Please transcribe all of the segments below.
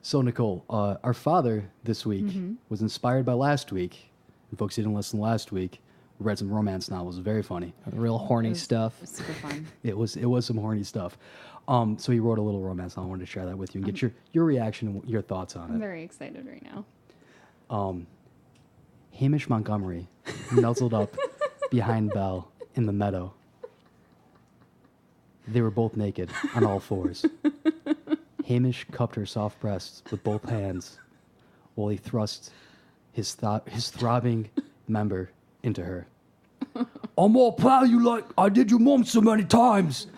So, Nicole, our father this week was inspired by last week. And folks who didn't listen last week, we read some romance novels. It was very funny. Real horny stuff. It was super fun. It was some horny stuff. So he wrote a little romance novel. I wanted to share that with you and get your reaction and your thoughts on I'm it. very excited right now. Hamish Montgomery nuzzled up behind Belle in the meadow. They were both naked on all fours. Hamish cupped her soft breasts with both hands while he thrust his throbbing member into her. I'm more proud of you like I did your mom so many times.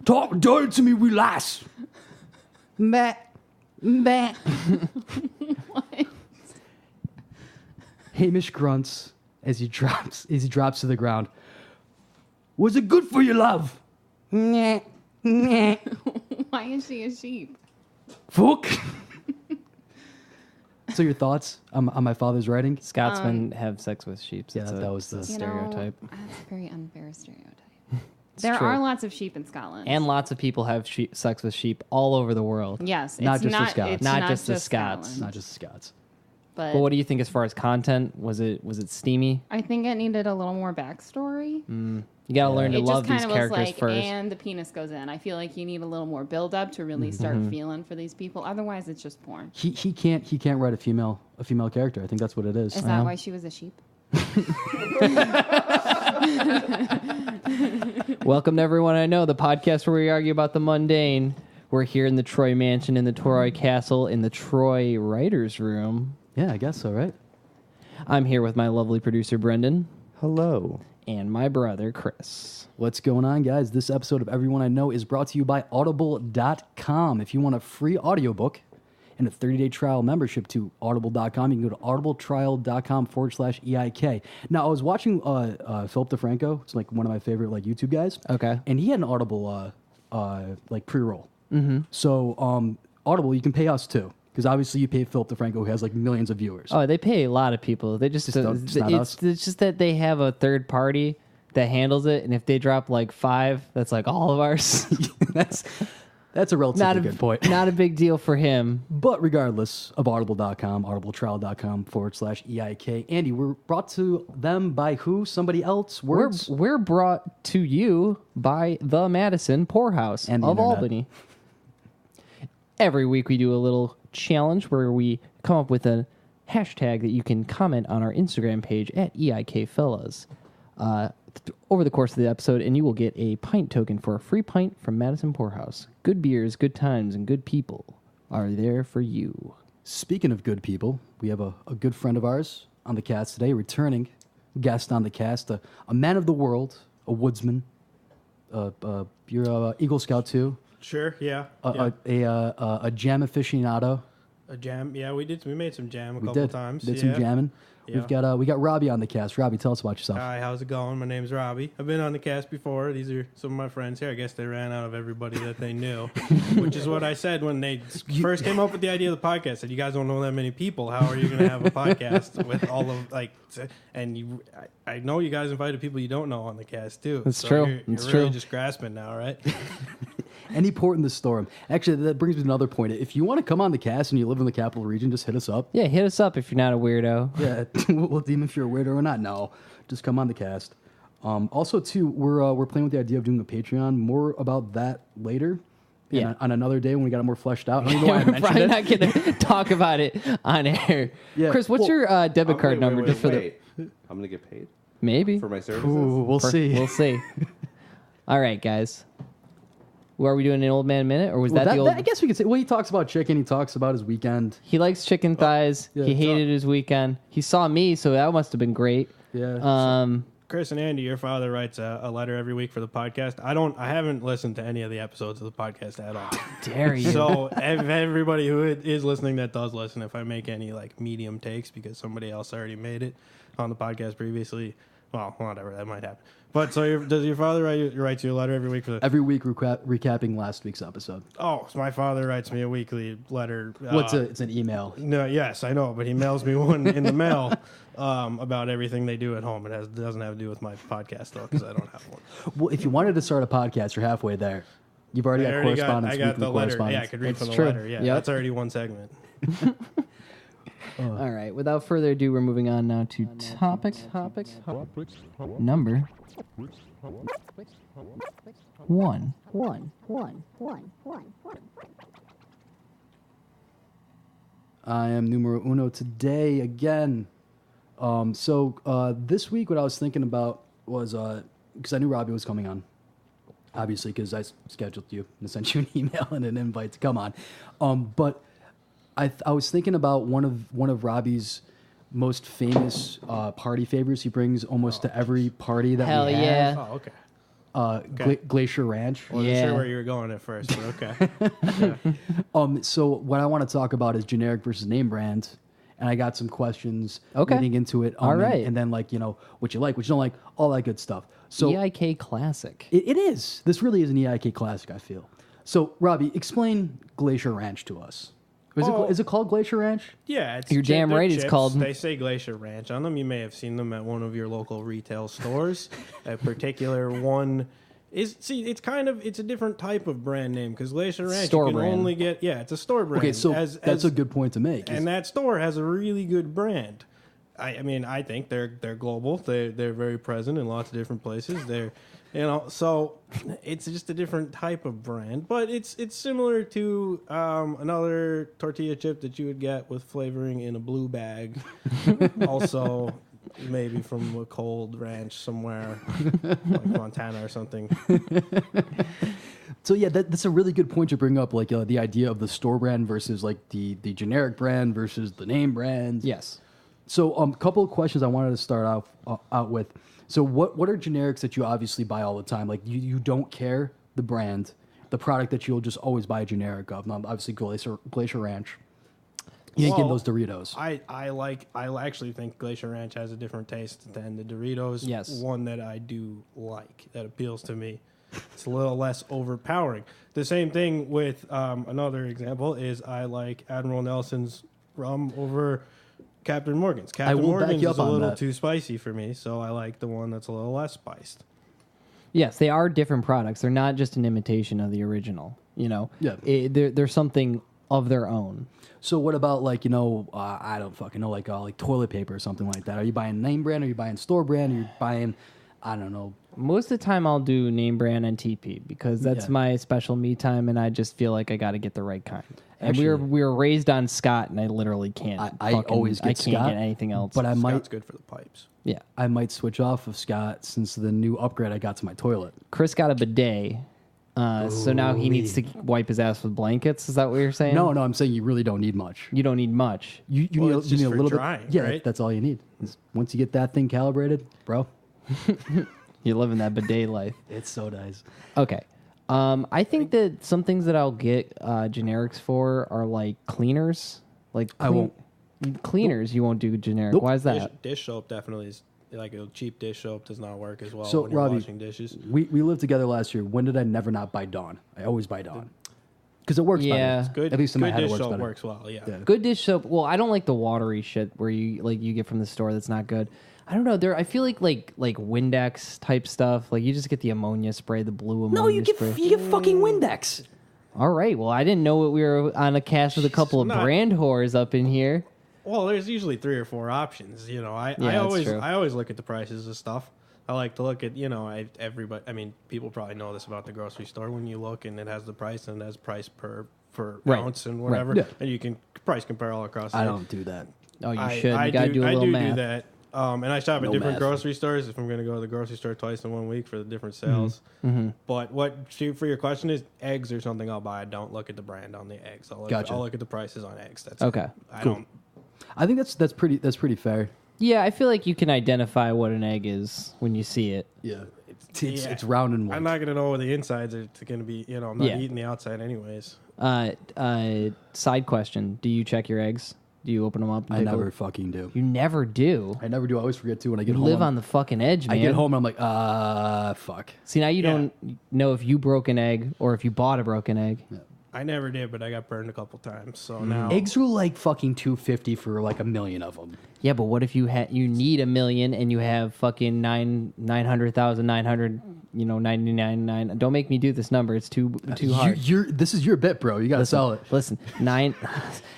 Talk dirty to me, we lass. Meh. Meh. What? Hamish grunts as he drops to the ground. Was it good for you, love? Meh. Meh. Why is she a sheep? Fuck. So your thoughts on my father's writing? Scotsmen have sex with sheep. Yeah, that was the stereotype. That's a very unfair stereotype. It's There true. are lots of sheep in Scotland. And lots of people have sex with sheep all over the world. yes, Not it's just the not, Scots. it's Not just the Scots. Scotland, Not just the Scots. But But what do you think as far as content? Was it steamy? I think it needed a little more backstory. You got to learn to It love just kind these of was characters like, first. and the penis goes in. I feel like you need a little more build up to really start feeling for these people. Otherwise, it's just porn. He can't write a female character. I think that's what it is. Is that why she was a sheep? Welcome to Everyone I Know, the podcast where we argue about the mundane. We're here in the Troy Mansion, in the Troy Castle, in the Troy Writers Room. Yeah, I guess so, right? I'm here with my lovely producer, Brendan. Hello. And my brother, Chris. What's going on, guys? This episode of Everyone I Know is brought to you by Audible.com. If you want a free audiobook and a 30-day trial membership to Audible.com, you can go to audibletrial.com/EIK. Now, I was watching Philip DeFranco. It's like one of my favorite YouTube guys. Okay. And he had an Audible pre-roll. Mm-hmm. So Audible, you can pay us too. Because obviously you pay Philip DeFranco, who has millions of viewers. Oh, they pay a lot of people. They just not us. it's just that they have a third party that handles it, and if they drop 5, that's all of ours. That's a relatively good point. Not a big deal for him. But regardless of Audible.com, audibletrial.com/EIK. Andy, we're brought to them by who? Somebody else? Words? We're brought to you by the Madison Poorhouse And the of internet. Albany. Every week we do a little challenge where we come up with a hashtag that you can comment on our Instagram page at EIKFellas over the course of the episode, and you will get a pint token for a free pint from Madison Poorhouse. Good beers, good times, and good people are there for you. Speaking of good people, we have a good friend of ours on the cast today, returning guest on the cast, a man of the world, a woodsman. You're a Eagle Scout too. Sure, yeah. A jam aficionado. A jam. Yeah, we made some jam a We couple did. times. Did yeah. some jamming. Yeah. We got Robby on the cast. Robby, tell us about yourself. Hi, how's it going? My name's Robby. I've been on the cast before. These are some of my friends here. I guess they ran out of everybody that they knew, which is what I said when they first came up with the idea of the podcast. I said, you guys don't know that many people. How are you going to have a podcast with all of and I know you guys invited people you don't know on the cast too. That's so true. You're That's really true. just grasping now, right? Any port in the storm. Actually, that brings me to another point. If you want to come on the cast and you live in the capital region, just hit us up. Yeah, hit us up if you're not a weirdo. Yeah, we'll deem if you're a weirdo or not. No, just come on the cast. Also, too, we're playing with the idea of doing a Patreon. More about that later. Yeah. On another day when we got it more fleshed out. I don't know why I We're mentioned probably it. not going to talk about it on air. Yeah, Chris, what's well- your debit card Wait, number? wait, just for wait. I'm going to get paid maybe. for my services? Ooh, we'll see. We'll see. All right, guys. Are we doing an old man minute, or was Well, that the old? I guess we could say. Well, he talks about chicken. He talks about his weekend. He likes chicken thighs. yeah, He so- hated his weekend. He saw me, so that must have been great. Yeah. Chris and Andy, your father writes a letter every week for the podcast. I haven't listened to any of the episodes of the podcast at all. Dare you? So everybody who is listening that does listen, if I make any medium takes because somebody else already made it on the podcast previously, well, whatever, that might happen. But so does your father write you a letter every week for the? Every week recapping last week's episode. Oh, so my father writes me a weekly letter. It's an email. No, yes, I know, but he mails me one in the mail about everything they do at home. It doesn't have to do with my podcast though, because I don't have one. Well, if you wanted to start a podcast, you're halfway there. You've already got correspondence. I got weekly the letter. correspondence. Yeah, I could read It's from the true. letter. Yeah, Yep. that's already one segment. All right. Without further ado, we're moving on now to topic number one. I am numero uno today again. This week, what I was thinking about was because I knew Robby was coming on, obviously, because I scheduled you and sent you an email and an invite to come on. But I was thinking about one of Robby's most famous party favors. He brings almost to every party that Hell we have. yeah. Oh, okay. Glacier Ranch. I wasn't Yeah. sure where you were going at first, but okay. So what I want to talk about is generic versus name brand, and I got some questions Okay. leading into it. All right. and then like what you like, what you don't like, all that good stuff. So EIK Classic. it is. This really is an EIK classic, I feel. So Robby, explain Glacier Ranch to us. Is it called Glacier Ranch? Yeah, it's You're damn they're right it's chips. called- They say Glacier Ranch on them. You may have seen them at one of your local retail stores. A particular one it's a different type of brand name because Glacier Ranch Store you can brand. only get it's a store brand. Okay, so that's a good point to make. and that store has a really good brand. I mean, I think they're global. They're very present in lots of different places. They're so it's just a different type of brand, but it's similar to another tortilla chip that you would get with flavoring in a blue bag. Also, maybe from a cold ranch somewhere, like Montana or something. So yeah, that's a really good point to bring up, like the idea of the store brand versus like the generic brand versus the name brand. Yes. So a couple of questions I wanted to start out with. So what are generics that you obviously buy all the time? Like you don't care the brand, the product that you'll just always buy a generic of. Now, obviously Glacier Ranch. You ain't getting those Doritos. I actually think Glacier Ranch has a different taste than the Doritos. Yes. One that I do like, that appeals to me. It's a little less overpowering. The same thing with another example is I like Admiral Nelson's rum over Captain Morgan's. Captain will back Morgan's you is up a on little that. too spicy for me, so I like the one that's a little less spiced. Yes, they are different products. They're not just an imitation of the original. Yeah. They're something of their own. So what about like I don't fucking know, like toilet paper or something like that? Are you buying name brand? Are you buying store brand? Are you buying I don't know? Most of the time, I'll do name brand and TP because that's Yeah. my special me time, and I just feel like I got to get the right kind. And Actually- we were raised on Scott, and I literally can't. I always get I can't Scott, get anything else. But I Scott's might good for the pipes. yeah, I might switch off of Scott since the new upgrade I got to my toilet. Chris got a bidet, so now he needs to wipe his ass with blankets. Is that what you're saying? No, I'm saying you really don't need much. you don't need much. You Well, need, it's you just need a for little drying, bit. Yeah, right? that's all you need. Once you get that thing calibrated, bro, You're living that bidet life. it's so nice. Okay. I think that some things that I'll get generics for are like cleaners. Like I won't. Cleaners. You won't do generic. Nope. Why is that? Dish soap definitely is like a cheap dish soap does not work as well So, when you're Robby, washing dishes. We lived together last year. When did I never not buy Dawn? I always buy Dawn because it works Yeah. better. Good, At least in good my head, it dish works soap better. works well. Yeah. Yeah. Good dish soap. Well, I don't like the watery shit where you get from the store that's not good. I don't know. I feel like Windex type stuff. Like you just get the ammonia spray, the blue ammonia No, you get spray. fucking Windex. All right. Well, I didn't know we were on a cast with a couple of not- brand whores up in here. Well, there's usually 3 or 4 options. I that's always true. I always look at the prices of stuff. I like to look at everybody. I mean, people probably know this about the grocery store. When you look and it has the price and it has price per Right. ounce and Right. whatever, Yeah. and you can price compare all across. I the- don't do that. Oh, you I- should. I You gotta do a little I do math. do that. And I shop at No different math. grocery stores if I'm going to go to the grocery store twice in 1 week for the different sales. Mm-hmm. But for your question is eggs or something I'll buy. I don't look at the brand on the eggs. Gotcha. I'll look at the prices on eggs. That's Okay. it. I Cool. don't. I think that's pretty fair. Yeah, I feel like you can identify what an egg is when you see it. Yeah, it's Yeah. it's round and white. I'm not going to know what the insides are going to be. I'm not Yeah. eating the outside anyways. Side question: do you check your eggs? Do you open them up? And I take a never look? fucking do. You never do. I never do. I always forget to when I get You home. live on the fucking edge, man. I get home and I'm like, fuck. See, now you Yeah. don't know if you broke an egg or if you bought a broken egg. I never did, but I got burned a couple times. So now Eggs are like fucking $2.50 for like 1,000,000 of them. Yeah, but what if you need 1,000,000 and you have fucking 900,900, 99. Don't make me do this number. It's too hard. This is your bit, bro. You gotta sell it. Listen,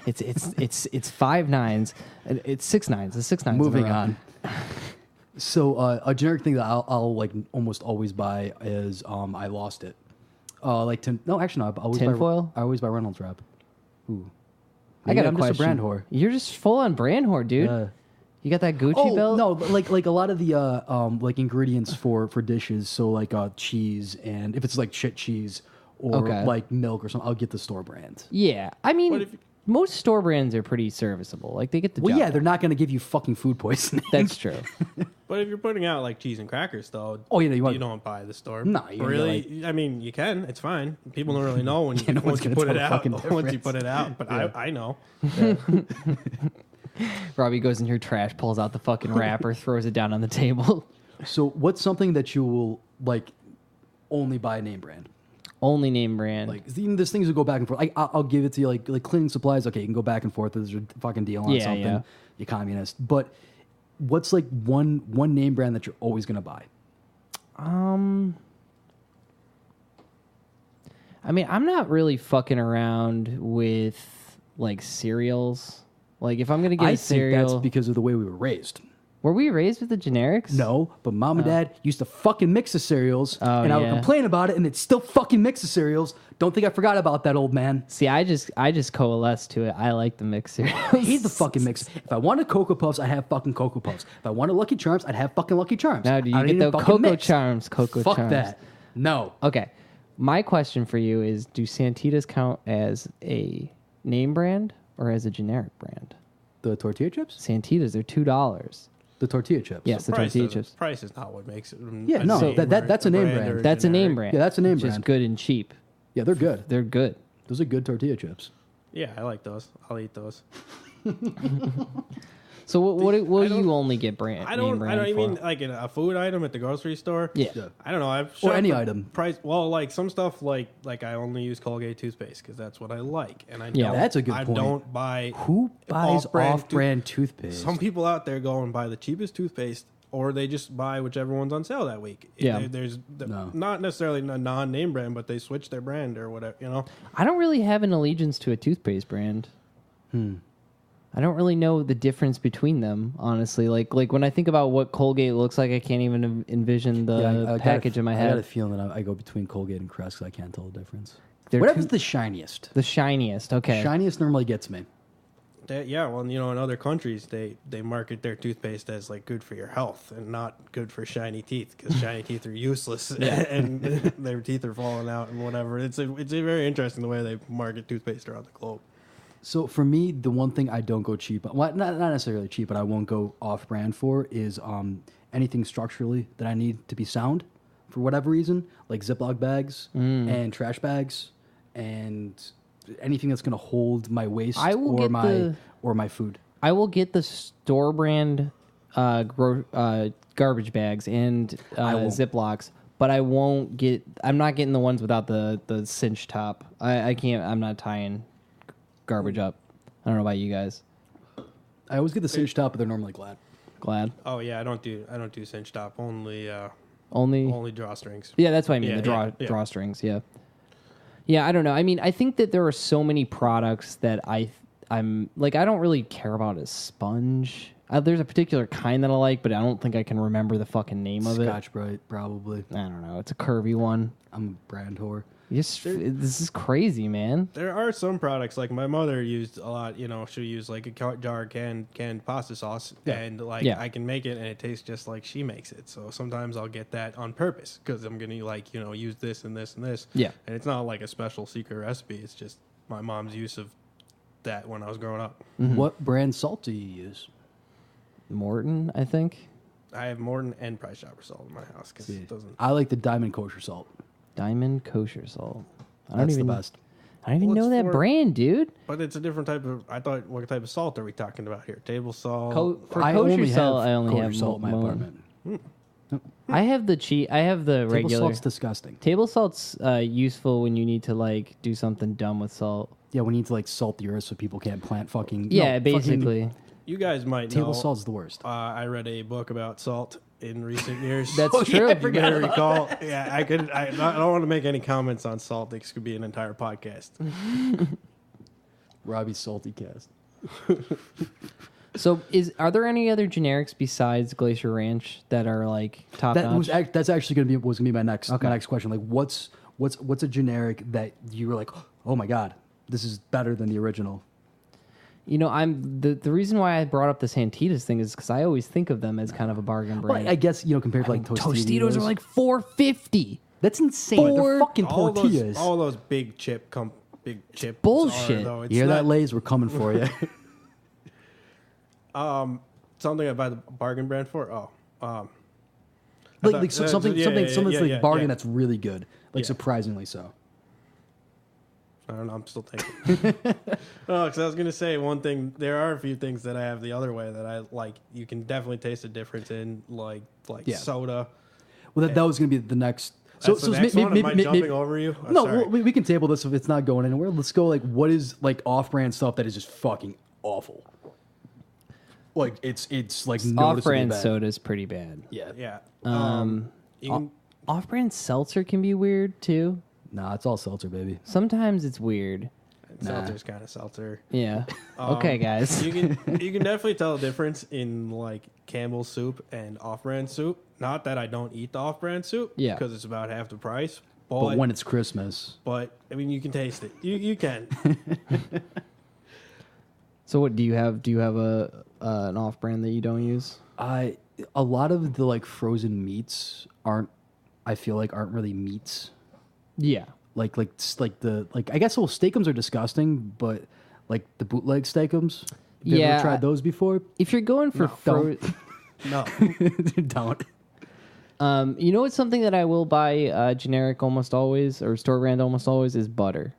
it's 5 nines. It's 6 nines. It's 6 nines. Moving on. So a generic thing that I'll like almost always buy is I lost it. I always Tinfoil? I always buy Reynolds wrap. Ooh. I got a I'm question. just a brand whore. You're just full on brand whore, dude. You got that Gucci belt? No, like a lot of the like ingredients for dishes. So like cheese, and if it's like shit cheese or like milk or something, I'll get the store brand. Yeah, I mean, most store brands are pretty serviceable. Like they get the job. Well, yeah, they're not going to give you fucking food poisoning. That's true. But if you're putting out like cheese and crackers, though, you don't buy the store. No, really. I mean, you can. It's fine. People don't really know once you put it out. Once you put it out, but I know. Yeah. Robbie goes in your trash, pulls out the fucking wrapper, throws it down on the table. So, what's something that you will like only buy name brand? Only name brand. Like there's things that go back and forth. I'll give it to you like cleaning supplies. Okay, you can go back and forth. There's a fucking deal on something. Yeah. You communist. But what's like one name brand that you're always gonna buy? I mean, I'm not really fucking around with like cereals. Like if I'm gonna get a cereal, I think that's because of the way we were raised. Were we raised with the generics? No, but mom and dad used to fucking mix the cereals, and I would complain about it, and they'd still fucking mix the cereals. Don't think I forgot about that, old man. See, I just coalesce to it. I like the mix cereals. I hate the fucking mix. If I wanted Cocoa Puffs, I'd have fucking Cocoa Puffs. If I wanted Lucky Charms, I'd have fucking Lucky Charms. Now, do you get the Cocoa Charms? Fuck that. No. Okay. My question for you is, do Santitas count as a name brand or as a generic brand? The tortilla chips? Santitas, they're $2. The tortilla chips. Yes, the tortilla chips. Price is not what makes it. Yeah, no, that's a name brand. That's a name brand. Yeah, that's a name brand. Just good and cheap. Yeah, they're good. They're good. Those are good tortilla chips. Yeah, I like those. I'll eat those. So what you only get brand? I don't mean like a food item at the grocery store. Yeah. I don't know. Or any item. Price. Well, like some stuff like I only use Colgate toothpaste because that's what I like, and that's a good point. I don't buy. Who buys off-brand toothpaste? Some people out there go and buy the cheapest toothpaste, or they just buy whichever one's on sale that week. Yeah. There's not necessarily a non-name brand, but they switch their brand or whatever. I don't really have an allegiance to a toothpaste brand. I don't really know the difference between them, honestly. Like when I think about what Colgate looks like, I can't even envision the package in my head. I got a feeling that I go between Colgate and Crest because I can't tell the difference. Whatever's the shiniest. The shiniest, okay. Shiniest normally gets me. Well, in other countries, they market their toothpaste as like good for your health and not good for shiny teeth because shiny teeth are useless and their teeth are falling out and whatever. It's very interesting the way they market toothpaste around the globe. So for me, the one thing I don't go cheap, well, not necessarily cheap, but I won't go off-brand for is anything structurally that I need to be sound for whatever reason, like Ziploc bags and trash bags and anything that's going to hold my waste or my food. I will get the store brand garbage bags and Ziplocs, but I'm not getting the ones without the cinch top. I can't. I'm not tying garbage up. I don't know about you guys. I always get the cinch top, but they're normally glad. Oh yeah, I don't do cinch top. Only drawstrings. Yeah, that's what I mean. The drawstrings. Yeah. Yeah, I don't know. I mean, I think that there are so many products that I'm like, I don't really care about a sponge. There's a particular kind that I like, but I don't think I can remember the fucking name of it. Scotch-Brite, probably. I don't know. It's a curvy one. I'm a brand whore. This is crazy, man. There are some products like my mother used a lot. She'll use like a jar of canned pasta sauce, and I can make it, and it tastes just like she makes it. So sometimes I'll get that on purpose because I'm gonna use this and this and this. Yeah, and it's not like a special secret recipe. It's just my mom's use of that when I was growing up. Mm-hmm. What brand salt do you use? Morton, I think. I have Morton and Price Chopper salt in my house because it doesn't. I like the Diamond Kosher salt. Diamond Kosher salt. That's the best. I don't even know that brand, dude. But it's a different type of. I thought, what type of salt are we talking about here? Table salt. For kosher salt, I only have salt in my apartment. I have the Table regular. salt's disgusting. Table salt's useful when you need to like do something dumb with salt. Yeah, we need to like salt the earth so people can't plant fucking. Yeah, no, basically. You guys might know. Table salt's the worst. I read a book about salt in recent years. That's Oh, true. yeah, I You forgot better about recall. Yeah, I don't want to make any comments on salt. This could be an entire podcast. Robbie's salty cast. So, are there any other generics besides Glacier Ranch that are like top notch? That's actually gonna be my next question. Like, what's a generic that you were like, oh my god, this is better than the original? You know, I'm the reason why I brought up the Santitas thing is because I always think of them as kind of a bargain brand. Well, I guess compared to like Tostitos are like $4.50. that's insane. They're fucking All tortillas. those big chip bullshit. Are, though. It's You hear that, not- Lays? We're coming for you. Something I buy the bargain brand for. Something that's like bargain that's really good, like Yeah. surprisingly so. I don't know. I'm still thinking. Because I was gonna say one thing. There are a few things that I have the other way that I like. You can definitely taste a difference in like Yeah. soda. Well, that was gonna be the next. That's the next one. Am I jumping over you? I'm No, sorry. we can table this if it's not going anywhere. Let's go like what is like off-brand stuff that is just fucking awful. Like it's like noticeably Off-brand bad. soda is pretty bad. Yeah. Yeah. You o- can, Off-brand seltzer can be weird too. Nah, it's all seltzer, baby. Sometimes it's weird. seltzer's kind of seltzer. Yeah. Okay, guys. You can definitely tell a difference in like Campbell's soup and off-brand soup. Not that I don't eat the off-brand soup. Yeah. Because it's about half the price. But when it's Christmas, I mean, you can taste it. You can. So what do you have? Do you have an off-brand that you don't use? a lot of the like frozen meats aren't really meats. Yeah. Like I guess steakums are disgusting, but like the bootleg steakums. Have you Yeah, ever tried those before? If you're going for No. Don't. you know what's something that I will buy generic almost always or store brand almost always is butter.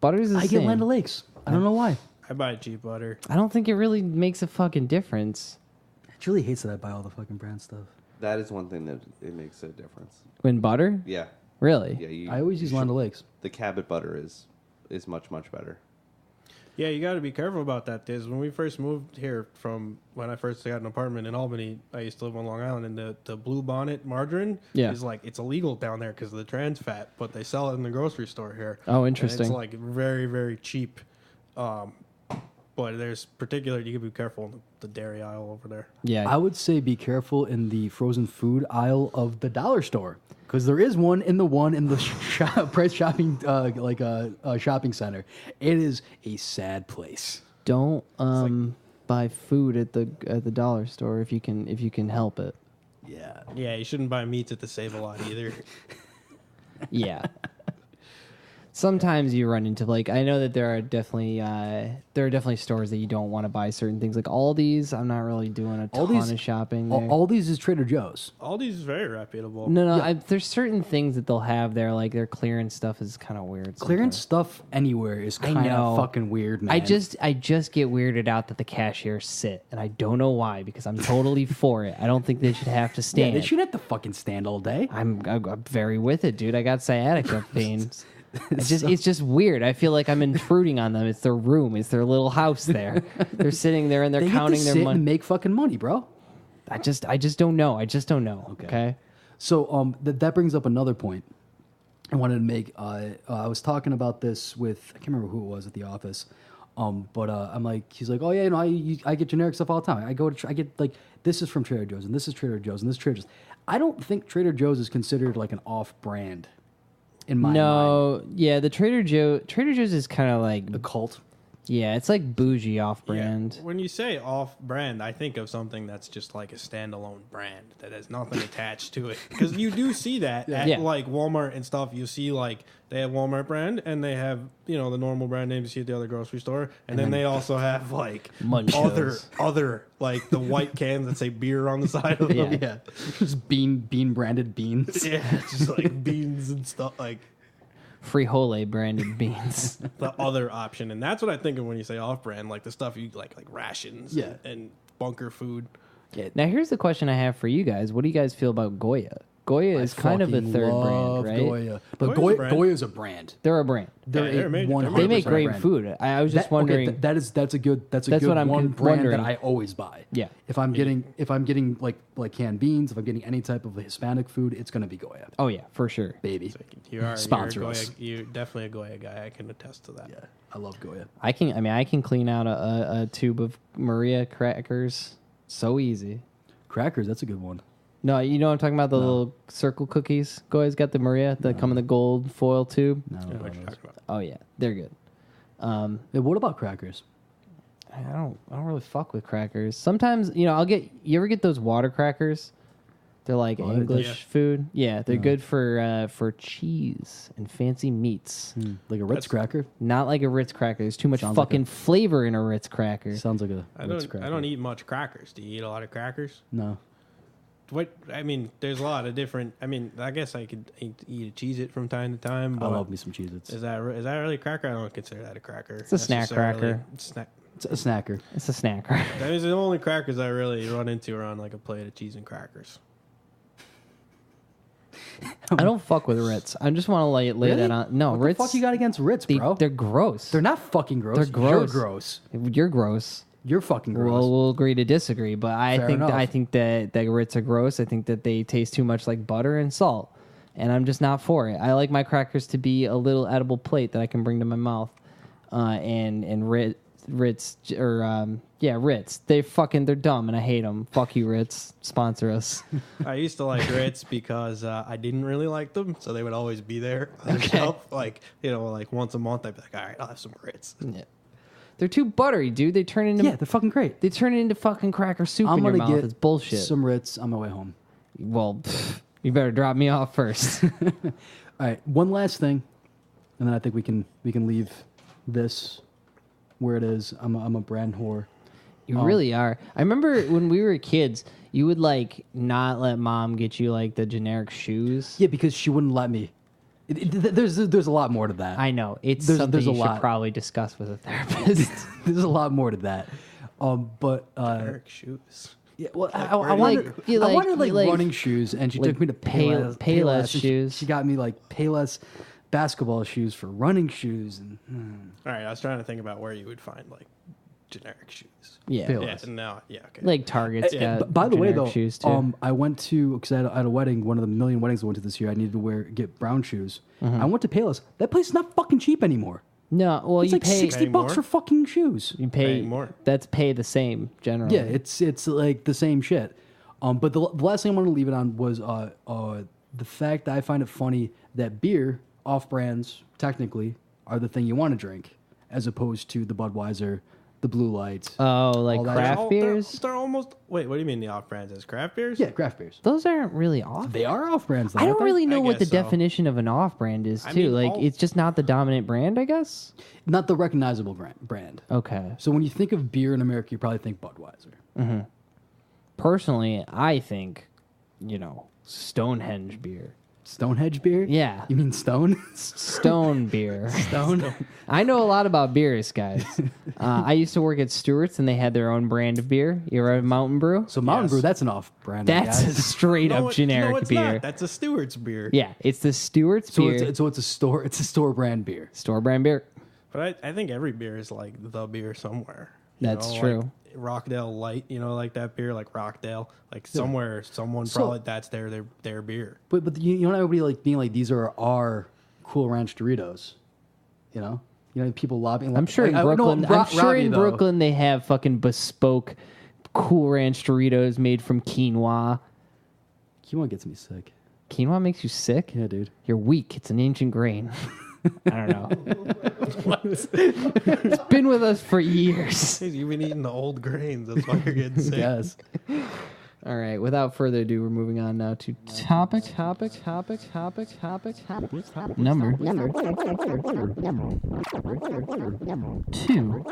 Butter's the I same. get Land O'Lakes. I don't know why. I buy cheap butter. I don't think it really makes a fucking difference. Julie hates that I buy all the fucking brand stuff. That is one thing that it makes a difference. When butter? Yeah. Really? Yeah. I always use Land O'Lakes. The Cabot butter is much better. Yeah, you got to be careful about that. Because when we first moved here from when I first got an apartment in Albany, I used to live on Long Island, and the Blue Bonnet margarine is like it's illegal down there because of the trans fat, but they sell it in the grocery store here. Oh, interesting. And it's like very, very cheap. But there's particular you can be careful in the dairy aisle over there. Yeah. I would say be careful in the frozen food aisle of the dollar store because there is one in the price shopping shopping center. It is a sad place. Don't buy food at the dollar store if you can help it. Yeah. Yeah, you shouldn't buy meats at the Save a Lot either. Yeah. Sometimes you run into I know that there are definitely stores that you don't want to buy certain things like Aldi's. I'm not really doing a ton of shopping there. Aldi's is Trader Joe's. Aldi's is very reputable. No, there's certain things that they'll have there, like their clearance stuff is kind of weird. Clearance sometimes. stuff anywhere is kind know. of fucking weird, man. I just get weirded out that the cashiers sit, and I don't know why because I'm totally for it. I don't think they should have to yeah, stand. they shouldn't have to fucking stand all day. I'm very with it, dude. I got sciatica pains. It's just weird. I feel like I'm intruding on them. It's their room. It's their little house there. They're sitting there and they're They counting get to their sit money. and make fucking money, bro. I just don't know. I just don't know. Okay. So that brings up another point I wanted to make. I was talking about this with I can't remember who it was at the office, but I'm like, he's like, oh yeah, I get generic stuff all the time. I get like this is from Trader Joe's and this is Trader Joe's and this is Trader Joe's. I don't think Trader Joe's is considered like an off-brand. In my mind. No, yeah, the Trader Joe's is kind of like A cult. yeah, it's like bougie off-brand. Yeah. When you say off-brand, I think of something that's just like a standalone brand that has nothing attached to it. Because you do see that at Yeah. like Walmart and stuff. You see like they have Walmart brand and they have the normal brand names you see at the other grocery store, and then they also have like Munchos. other like the white cans that say beer on the side of them. Yeah. Just bean branded beans. Yeah, just like beans and stuff like. Frijole branded beans. The other option, and that's what I think of when you say off-brand, like the stuff you like rations, Yeah. and bunker food. Now, here's the question I have for you guys. What do you guys feel about Goya? Goya is kind of a fucking third love brand, right? Goya. But Goya's a brand. Goya's a brand. They're a brand. they're made- they're They make 100% great brand. food. I was just wondering. that's a good That's good what I'm one brand wondering. that I always buy. Yeah. If I'm getting like canned beans, if I'm getting any type of Hispanic food, it's gonna be Goya, Oh yeah, for sure. baby. You're Sponsor you're, a us. Goya, you're definitely a Goya guy. I can attest to that. Yeah, I love Goya. I can clean out a tube of Maria crackers so easy. Crackers, that's a good one. No, you know what I'm talking about? The little circle cookies. Goya's got the Maria that come in the gold foil tube. No, I know what you're talking about. Oh yeah, they're good. Yeah, what about crackers? I don't really fuck with crackers. Sometimes, you ever get those water crackers? They're like Oh, English yeah. food. Yeah, they're good for cheese and fancy meats. Like a Ritz cracker? Not like a Ritz cracker. There's too much Sounds like fucking flavor in a Ritz cracker. Sounds like a I Ritz don't. cracker. I don't eat much crackers. Do you eat a lot of crackers? No. What I mean, there's a lot of different. I mean, I guess I could eat a Cheez-It from time to time. I But love me some Cheez-Its. Is that really a cracker? I don't consider that a cracker. It's a snack necessarily. cracker. Snack. It's a snacker. It's a snack cracker. That is the only crackers I really run into are on like a plate of cheese and crackers. I don't fuck with Ritz. I just want to lay Really? that on. No, What Ritz. the fuck you got against Ritz, bro? They're gross. They're not fucking gross. They're gross. You're gross. You're gross. You're fucking gross. Well, we'll agree to disagree, but I Fair think enough. I think that Ritz are gross. I think that they taste too much like butter and salt, and I'm just not for it. I like my crackers to be a little edible plate that I can bring to my mouth. And Ritz Ritz. They're dumb and I hate them. Fuck you, Ritz. Sponsor us. I used to like Ritz because I didn't really like them, so they would always be there on the shelf. Like like once a month, I'd be like, all right, I'll have some Ritz. Yeah. They're too buttery, dude. They turn into yeah, they're fucking great. they turn it into fucking cracker soup I'm in your gonna mouth. get It's bullshit. some Ritz on my way home. Well, you better drop me off first. All right, one last thing, and then I think we can leave this where it is. I'm a brand whore. You really are. I remember when we were kids, you would like not let mom get you like the generic shoes. Yeah, because she wouldn't let me. There's a lot more to that. I know. It's There's- something there's a you should lot. probably discuss with a therapist. There's a lot more to that. But Eric shoes. yeah, well, I where do wanted you I like- wanted like you like- running shoes, and she like took me to Payless Payless and shoes. She got me like Payless basketball shoes for running shoes, and All right, I was trying to think about where you would find like generic shoes. yeah. Payless. Yeah, no, yeah, okay. Like Target's B- got by the way, generic though, shoes too. I went to because I had a wedding, one of the million weddings I went to this year. I needed to get brown shoes. Mm-hmm. I went to Payless. That place is not fucking cheap anymore. No, well It's you like pay $60 Paying more? for fucking shoes. you pay Paying more. That's pay the same generally. Yeah, it's like the same shit. But the last thing I wanted to leave it on was the fact that I find it funny that beer off brands technically are the thing you want to drink, as opposed to the Budweiser, the Blue Light. Oh, like All that- craft beers? They're almost. Wait, what do you mean the off brands as craft beers? yeah, craft beers. Those aren't really off. They are off brands. Though, I don't aren't they? really know I what the guess so. definition of an off brand is I too. mean, Like all- it's just not the dominant brand, I guess. Not the recognizable brand. Okay. So when you think of beer in America, you probably think Budweiser. Personally, I think, Stonehenge beer. Stonehenge beer? Yeah. You mean Stone? Stone beer. Stone? I know a lot about beers, guys. I used to work at Stewart's, and they had their own brand of beer. You ever have Mountain Brew? So Mountain Yes. Brew, that's an off brand. I That's a guess. straight up generic no, it's beer. Not. That's a Stewart's beer. Yeah, it's the Stewart's So beer. it's a store brand beer. store brand beer. But I think every beer is like the beer somewhere. That's like true. Rockdale Light, like that beer, like Rockdale, like somewhere, someone So- probably that's their beer. But you don't everybody like being like these are our Cool Ranch Doritos, you know people lobbying. I'm sure like, in I- no, Brooklyn. I'm sure Robbie, in though. Brooklyn they have fucking bespoke Cool Ranch Doritos made from quinoa. Quinoa gets me sick. Quinoa makes you sick. Yeah, dude. You're weak. It's an ancient grain. I don't know. It's been with us for years. You've been eating the old grains. That's why you're getting sick. Yes. All right. Without further ado, we're moving on now to topic number 2.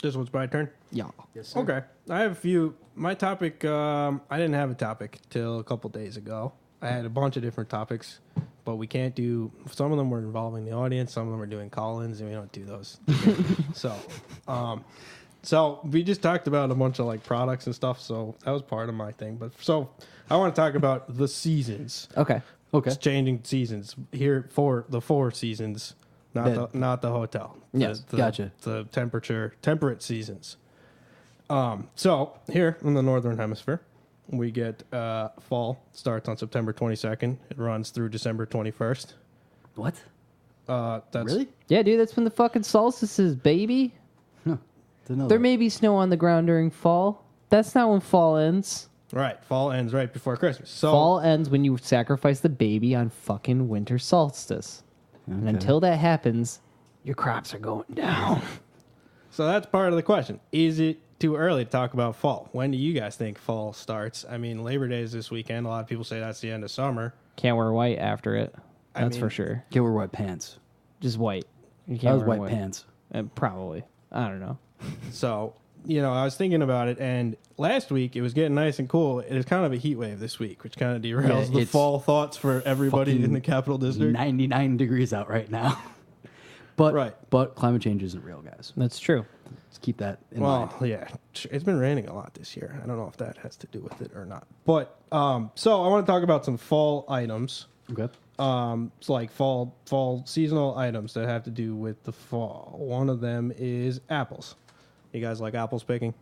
This one's my turn. Yeah. Yes, sir. Okay, I have a few. My topic, I didn't have a topic till a couple days ago. I had a bunch of different topics, but we can't do. Some of them were involving the audience. Some of them were doing call-ins, and we don't do those. So we just talked about a bunch of like products and stuff. So that was part of my thing. But so I want to talk about the seasons. Okay. It's changing seasons here for the 4 seasons, not the hotel. Yes, gotcha. The temperate seasons. So here in the northern hemisphere, we get fall starts on September 22nd. It runs through December 21st. What? That's Really? Yeah, dude, that's when the fucking solstice is, baby. Huh. Didn't know There that. may be snow on the ground during fall. That's not when fall ends. right. Fall ends right before Christmas. So Fall ends when you sacrifice the baby on fucking winter solstice. And Okay. until that happens, your crops are going down. So that's part of the question. Is it too early to talk about fall? When do you guys think fall starts? I mean, Labor Day is this weekend. A lot of people say that's the end of summer. Can't wear white after it. I That's for mean- sure. Can't wear white pants. Just white. You That can't was wear white pants. Probably. I don't know. So, I was thinking about it, and last week it was getting nice and cool. It is kind of a heat wave this week, which kind of derails Yeah, the it's fall thoughts for everybody fucking in the capital district. 99 degrees out right now. But Right. but climate change isn't real, guys. That's true. Let's keep that in mind. Well, yeah, it's been raining a lot this year. I don't know if that has to do with it or not. But so I want to talk about some fall items. Okay. It's like fall seasonal items that have to do with the fall. One of them is apples. You guys like apples picking?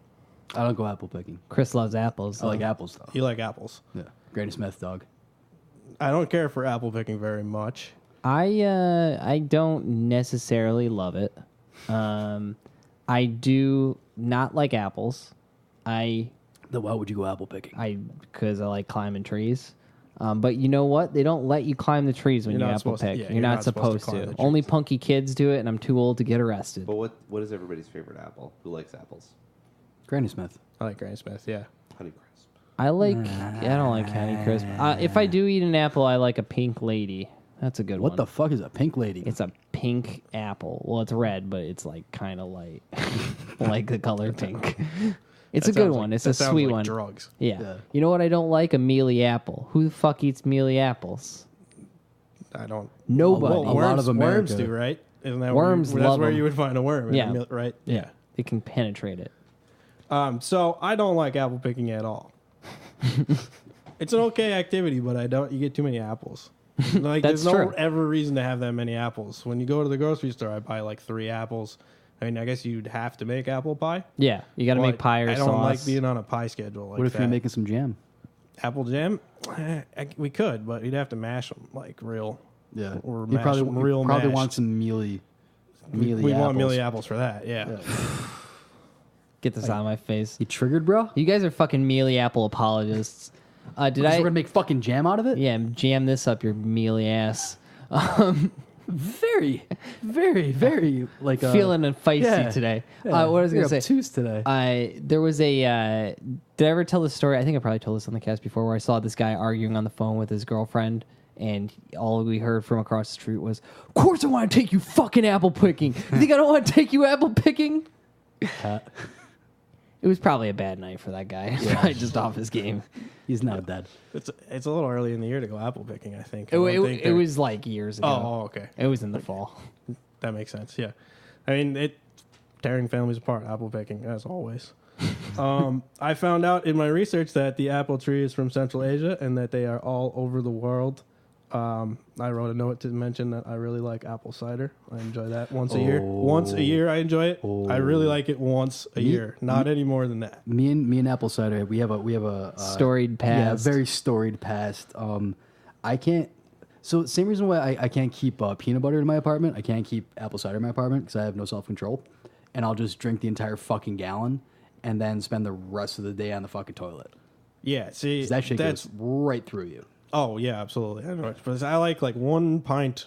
I don't go apple picking. Chris loves apples. I like though. apples though. You like apples? Yeah. Granny Smith dog. I don't care for apple picking very much. I don't necessarily love it. I do not like apples. Then why would you go apple picking? Because I like climbing trees. But you know what? They don't let you climb the trees when You're you not apple supposed to- pick. yeah, you're not supposed climb to. the Only trees. punky kids do it, and I'm too old to get arrested. But what is everybody's favorite apple? Who likes apples? Granny Smith. I like Granny Smith, yeah. Honeycrisp. I don't like Honeycrisp. If I do eat an apple, I like a pink lady. That's a good one. What the fuck is a pink lady? It's a pink apple. Well, it's red, but it's like kind of light, like the color pink. It's a That good sounds one. like- It's that a sounds sweet like one. Drugs. Yeah. Yeah. You know what I don't like? A mealy apple. Who the fuck eats mealy apples? I don't. Nobody. A lot of America. Worms do, right? Isn't that Worms where you, that's love where them. you would find a worm? Yeah. Right. Yeah. They can penetrate it. So I don't like apple picking at all. It's an okay activity, but I don't. You get too many apples. Like That's there's no true. ever reason to have that many apples. When you go to the grocery store, I buy like 3 apples. I mean, I guess you'd have to make apple pie. Yeah. You got to make but pie or I don't sauce. like being on a pie schedule. Like what if that. you're making some jam? apple jam? We could, but you'd have to mash them like real. Yeah. Or you mash, probably, real you probably mashed. want some mealy We apples. want mealy apples for that. Yeah. Get this out of my face. You triggered, bro? You guys are fucking mealy apple apologists. Did We're I? gonna make fucking jam out of it? Yeah, jam this up your mealy ass. Very, very, very like Feeling feisty yeah. today. Yeah, What was I you're going to say? obtuse today. There was a. Did I ever tell this story? I think I probably told this on the cast before, where I saw this guy arguing on the phone with his girlfriend, and all we heard from across the street was, "Of course I want to take you fucking apple picking. You think I don't want to take you apple picking?" It was probably a bad night for that guy. He's probably just off his game. He's not dead. It's a little early in the year to go apple picking. I think. It, it was like years ago. Oh, okay. It was in the fall. That makes sense. Yeah, I mean, tearing families apart, apple picking, as always. I found out in my research that the apple tree is from Central Asia and that they are all over the world. I wrote a note to mention that I really like apple cider. I enjoy that once a year. Once a year, I enjoy it. I really like it once a year, not any more than that. Me and apple cider, we have a Storied past. Yeah, very storied past. I can't. So same reason why I can't keep peanut butter in my apartment. I can't keep apple cider in my apartment because I have no self control, and I'll just drink the entire fucking gallon, and then spend the rest of the day on the fucking toilet. Yeah, see, 'Cause that shit that's goes right through you. oh yeah, absolutely. I know, but I like 1 pint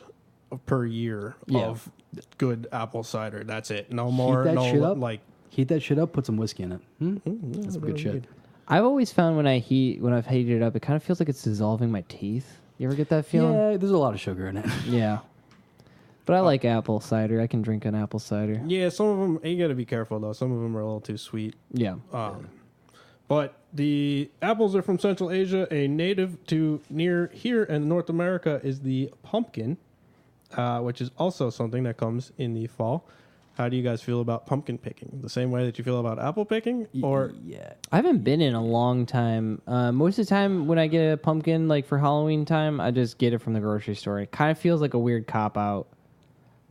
per year Yeah. of good apple cider. That's it. No more. that No shit up. like. Heat that shit up. Put some whiskey in it. That's some good shit. I've always found when I've heated it up, it kind of feels like it's dissolving my teeth. You ever get that feeling? Yeah, there's a lot of sugar in it. Yeah. But I like apple cider. I can drink an apple cider. Yeah, some of them you got to be careful though. Some of them are a little too sweet. Yeah. But the apples are from Central Asia. A native to near here in North America is the pumpkin, which is also something that comes in the fall. How do you guys feel about pumpkin picking? The same way that you feel about apple picking? Or yeah. I haven't been in a long time. Most of the time when I get a pumpkin, like for Halloween time, I just get it from the grocery store. It kind of feels like a weird cop-out.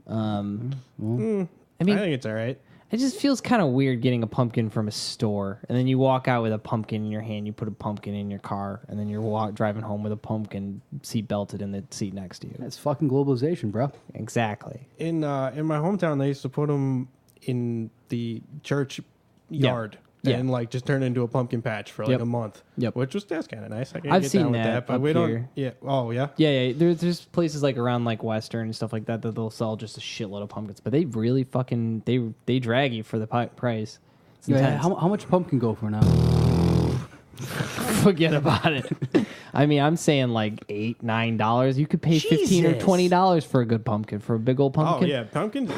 I mean, I think it's all right. it just feels kind of weird getting a pumpkin from a store, and then you walk out with a pumpkin in your hand, you put a pumpkin in your car, and then you're driving home with a pumpkin seat belted in the seat next to you. That's fucking globalization, bro. Exactly. In my hometown, they used to put them in the church yard Yeah. and like just turn it into a pumpkin patch for like Yep. a month. Yep. Which was that's kind of nice. I can I've get seen down with that but up we here. don't. Yeah. Oh yeah. Yeah. There's places like around like Western and stuff like that that they'll sell just a shitload of pumpkins, but they really fucking they drag you for the price. It's Yeah, intense. how much pumpkin go for now? Forget about it. I mean, I'm saying like $8-9. You could pay $15 or Jesus. $20 for a good pumpkin, for a big old pumpkin. Oh yeah, pumpkins.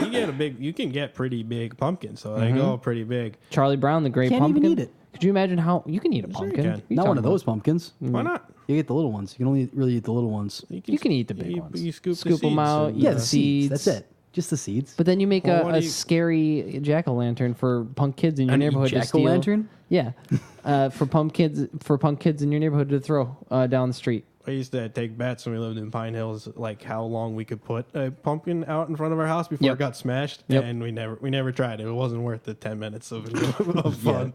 You can get pretty big pumpkins, so they go pretty big. Charlie Brown, the Great Can't even Pumpkin. eat it. Could you imagine how you can eat a Sure you pumpkin? can. What are you Not one talking of those pumpkins. Why not? You get the little ones. You can only really eat the little ones. You can eat the big ones. You scoop Scoop the 'em seeds out, and, eat Yeah, the the seeds. seeds. That's it. Just the seeds. But then you make Well, what a do you- scary jack-o'-lantern for punk kids in your An neighborhood to steal. jack-o'-lantern? Yeah, for punk kids in your neighborhood to throw down the street. I used to take bets when we lived in Pine Hills, like how long we could put a pumpkin out in front of our house before Yep. it got smashed, Yep. and we never tried it. It wasn't worth the 10 minutes of fun.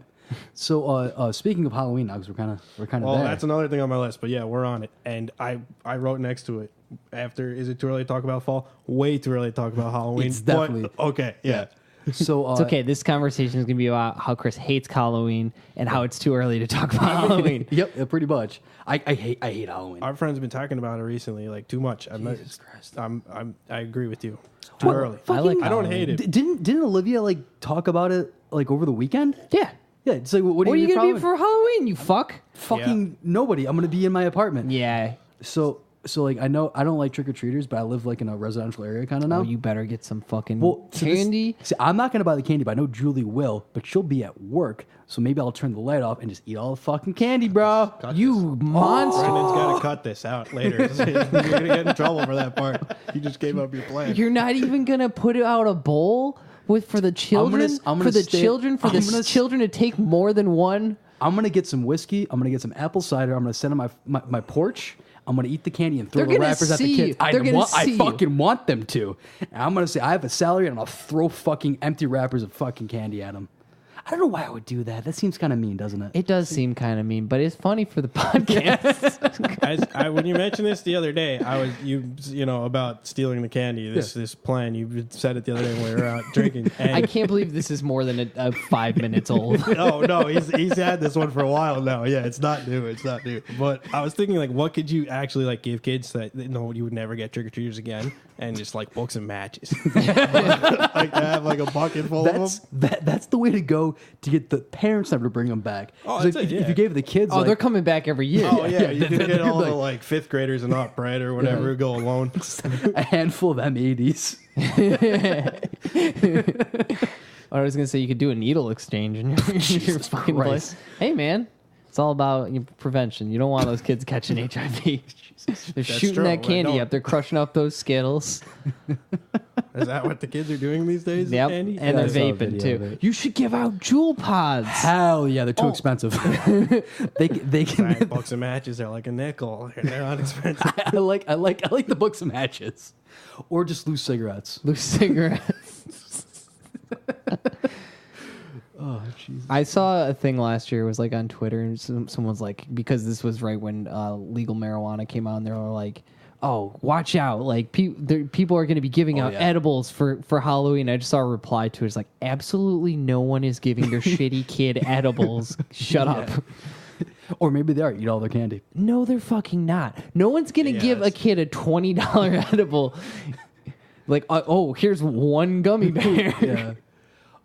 So speaking of Halloween, now, 'cause we're kind of Well, there. that's another thing on my list, but yeah, we're on it. And I wrote next to it. After, is it too early to talk about fall? Way too early to talk about Halloween. It's but- definitely- okay. Yeah. So It's okay. This conversation is going to be about how Chris hates Halloween and how it's too early to talk about Halloween. Yep, yeah, pretty much. I hate Halloween. Our friends have been talking about it recently, like too much. Jesus Christ. I agree with you. Too early. I like I don't hate it. Didn't Olivia like talk about it like over the weekend? Yeah. Yeah, it's like what What are you going going to to be for Halloween, you fuck? Fucking nobody. I'm gonna be in my apartment. Yeah. So like I know I don't like trick or treaters, but I live like in a residential area kind of now. Oh, you better get some fucking so this- candy. see, I'm not gonna buy the candy, but I know Julie will. But she'll be at work, so maybe I'll turn the light off and just eat all the fucking candy, bro. You monster. Brendan's got to cut this out later. You're going to get in trouble for that part. You just gave up your plan. You're not even going to put out a bowl for the children? I'm gonna for the stay- children? For I'm the gonna children to take more than one? I'm gonna get some whiskey. I'm gonna get some apple cider. I'm gonna sit on my porch. I'm gonna eat the candy and throw They're the gonna wrappers at the see kids. you. They're gonna see I you. fucking want them to. And I'm gonna say I have a salary and I'll throw fucking empty wrappers of fucking candy at them. I don't know why I would do that. That seems kind of mean, doesn't it? It does seem kind of mean, but it's funny for the podcast. When you mentioned this the other day, I was you know about stealing the candy. This plan you said it the other day when we were out drinking. And I can't believe this is more than 5 minutes old. no, he's had this one for a while now. Yeah, it's not new. It's not new. But I was thinking, like, what could you actually like give kids that you would never get trick or treaters again, and just like books and matches, like to have like a bucket full of them. That's the way to go to get the parents never to bring them back. Oh, 'Cause that's if, it, yeah. if you gave the kids, Oh, like, they're coming back every year. Oh yeah, you can get all the like- like fifth graders and up, right, or whatever who go alone. a handful of M80s. I was gonna say you could do a needle exchange in your fucking place. Christ. Hey man, it's all about prevention. You don't want those kids catching HIV. They're shooting true. that I candy don't. up. They're crushing up those Skittles. Is that what the kids are doing these days? Yep, Andy? and I they're saw a vaping video of too. it. You should give out Jewel Pods. Hell yeah, they're too Oh. expensive. they Right, can. books and matches are like a nickel. And they're inexpensive. I like the books and matches, or just loose cigarettes. Loose cigarettes. Oh Jesus. I saw a thing last year. It was like on Twitter, and someone's like, because this was right when legal marijuana came out, and they were like, "Oh, watch out! Like people are going to be giving out yeah. edibles for Halloween." I just saw a reply to it. It's like, absolutely no one is giving their shitty kid edibles. Shut up. Or maybe they are eat all their candy. No, they're fucking not. No one's going to give a Yes. kid a $20 edible. Like, oh, here's one gummy bear. Yeah.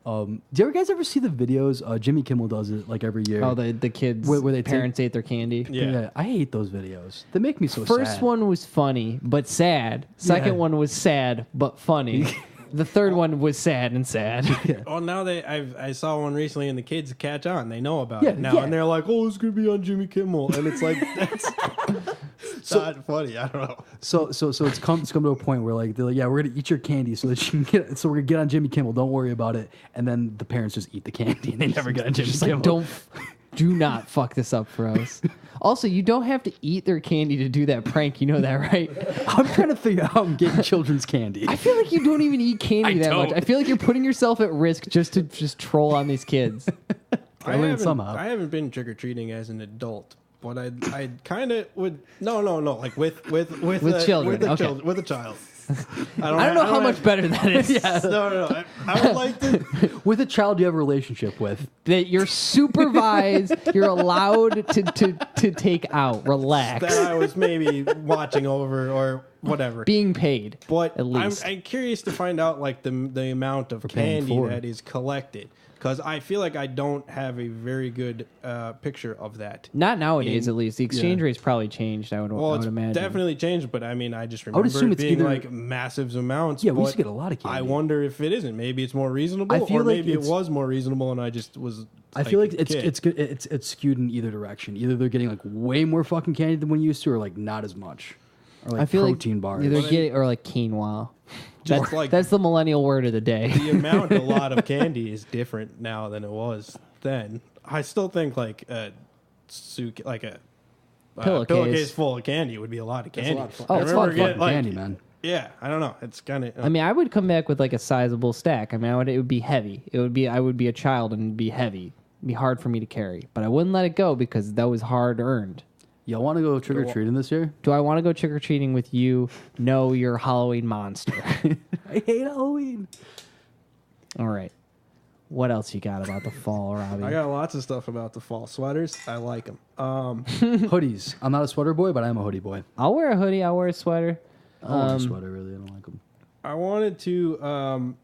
Do you guys ever see the videos? Jimmy Kimmel does it like every year. Oh, the kids' Where they parents ate their candy. Yeah. I hate those videos. They make me so First sad. one was funny but sad. Second Yeah. one was sad but funny. The third one was sad and sad. Well, now I saw one recently, and the kids catch on. They know about Yeah, it now, yeah. and they're like, "Oh, it's gonna be on Jimmy Kimmel," and it's like that's not funny. I don't know. So it's come to a point where like they're like, yeah, we're gonna eat your candy so that you can get. So we're gonna get on Jimmy Kimmel. Don't worry about it. And then the parents just eat the candy and they never get on Jimmy Kimmel. Do not fuck this up for us. Also, you don't have to eat their candy to do that prank. You know that, right? I'm trying to figure out how I'm getting children's candy. I feel like you don't even eat candy that much. don't. I feel like you're putting yourself at risk just to troll on these kids. I learned somehow. I haven't been trick or treating as an adult, but I kind of would. No, like with children, okay. With a child. I don't know how much have- better that is. No. I would like to. With a child you have a relationship with. That you're supervised, you're allowed to take out, relax, That I was maybe watching over or whatever. being paid. But at least. I'm curious to find out like the amount of paying candy for it. that is collected, because I feel like I don't have a very good picture of that. Not nowadays, at least. The exchange yeah. rate's probably changed. I would It's imagine. definitely changed, but I mean, I just would remember assume it it's being either- like massive amounts. Yeah, we used but to get a lot of candy. I wonder if it isn't. Maybe it's more reasonable, I feel or like maybe it it's- was more reasonable, and I just was. I feel like a kid. it's skewed in either direction. Either they're getting like way more fucking candy than when you used to, or like not as much. Or like I feel protein like bars. either getting or like quinoa. Just That's like- that's the millennial word of the day. the amount a lot of candy is different now than it was then. I still think like a Pillowcase. full of candy would be a lot of candy. a lot of fun. Oh, I it's remember a lot of getting, fucking candy, man. Yeah, I don't know. It's kind of. I mean, I would come back with like a sizable stack. I mean, it would be heavy. I would be a child and it'd be heavy. It'd be hard for me to carry, but I wouldn't let it go because that was hard earned. Y'all want to go trick or treating this year? Do I want to go trick or treating with you? No, you're a Halloween monster. I hate Halloween. All right. What else you got about the fall, Robbie? I got lots of stuff about the fall sweaters. I like them. Hoodies. I'm not a sweater boy, but I am a hoodie boy. I'll wear a hoodie. I'll wear a sweater. I don't want a sweater, really. I don't like them. I wanted to.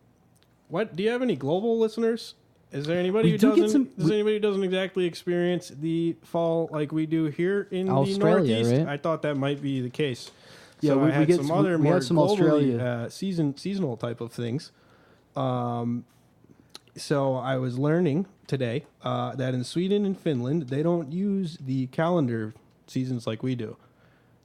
What do you have any global listeners? Is there anybody We who do get doesn't? some- Is there anybody who doesn't exactly experience the fall like we do here in Australia, the Northeast? right? I thought that might be the case. Yeah, So we I had get some some- other we more have some globally, Australia. seasonal type of things. So I was learning today that in Sweden and Finland they don't use the calendar seasons like we do.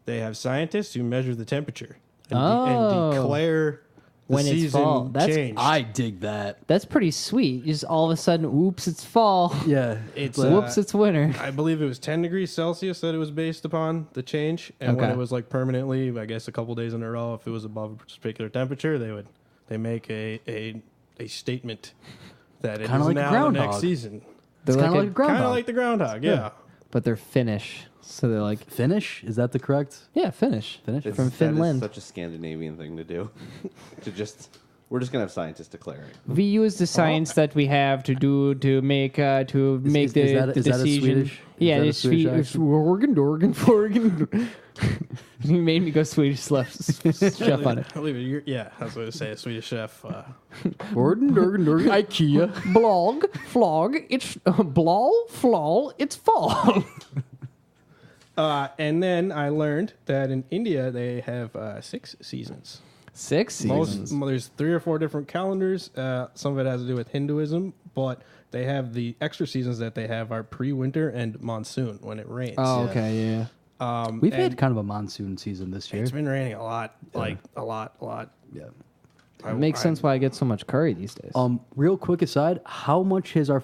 They have scientists who measure the temperature and, and declare the When it's season fall. That's- changed. I dig that. That's pretty sweet. Just all of a sudden, oops, it's fall. Yeah. It's like- Whoops, it's winter. I believe it was 10 degrees Celsius that it was based upon the change, and when Okay. it was like permanently, I guess a couple days in a row, if it was above a particular temperature, they make a statement that it Kinda is like a now the next groundhog. season. It's kind of like a Kind groundhog. of like the groundhog, yeah. But they're Finnish. So they're like, Finnish? Is that the correct? yeah, Finnish. Finish? It's- From that is Finland. such a Scandinavian thing to do. We're just gonna have scientists declare it. We use the science that we have to make the is that a decision. Swedish- is Yeah, that a it's Swedish It's accent? Organ. You made me go Swedish chef on it. I believe it. Yeah, I was going to say a Swedish chef. Organ, IKEA. Blog, flog, it's blog, flog, it's fall. And then I learned that in India they have 6 seasons. 6 seasons. There's 3 or 4 different calendars. Some of it has to do with Hinduism, but they have the extra seasons that they have are pre-winter and monsoon when it rains. Oh, okay, yeah. We've and had kind of a monsoon season this year. It's been raining a lot, like a lot. Yeah. It makes sense why I get so much curry these days. Real quick aside, how much has our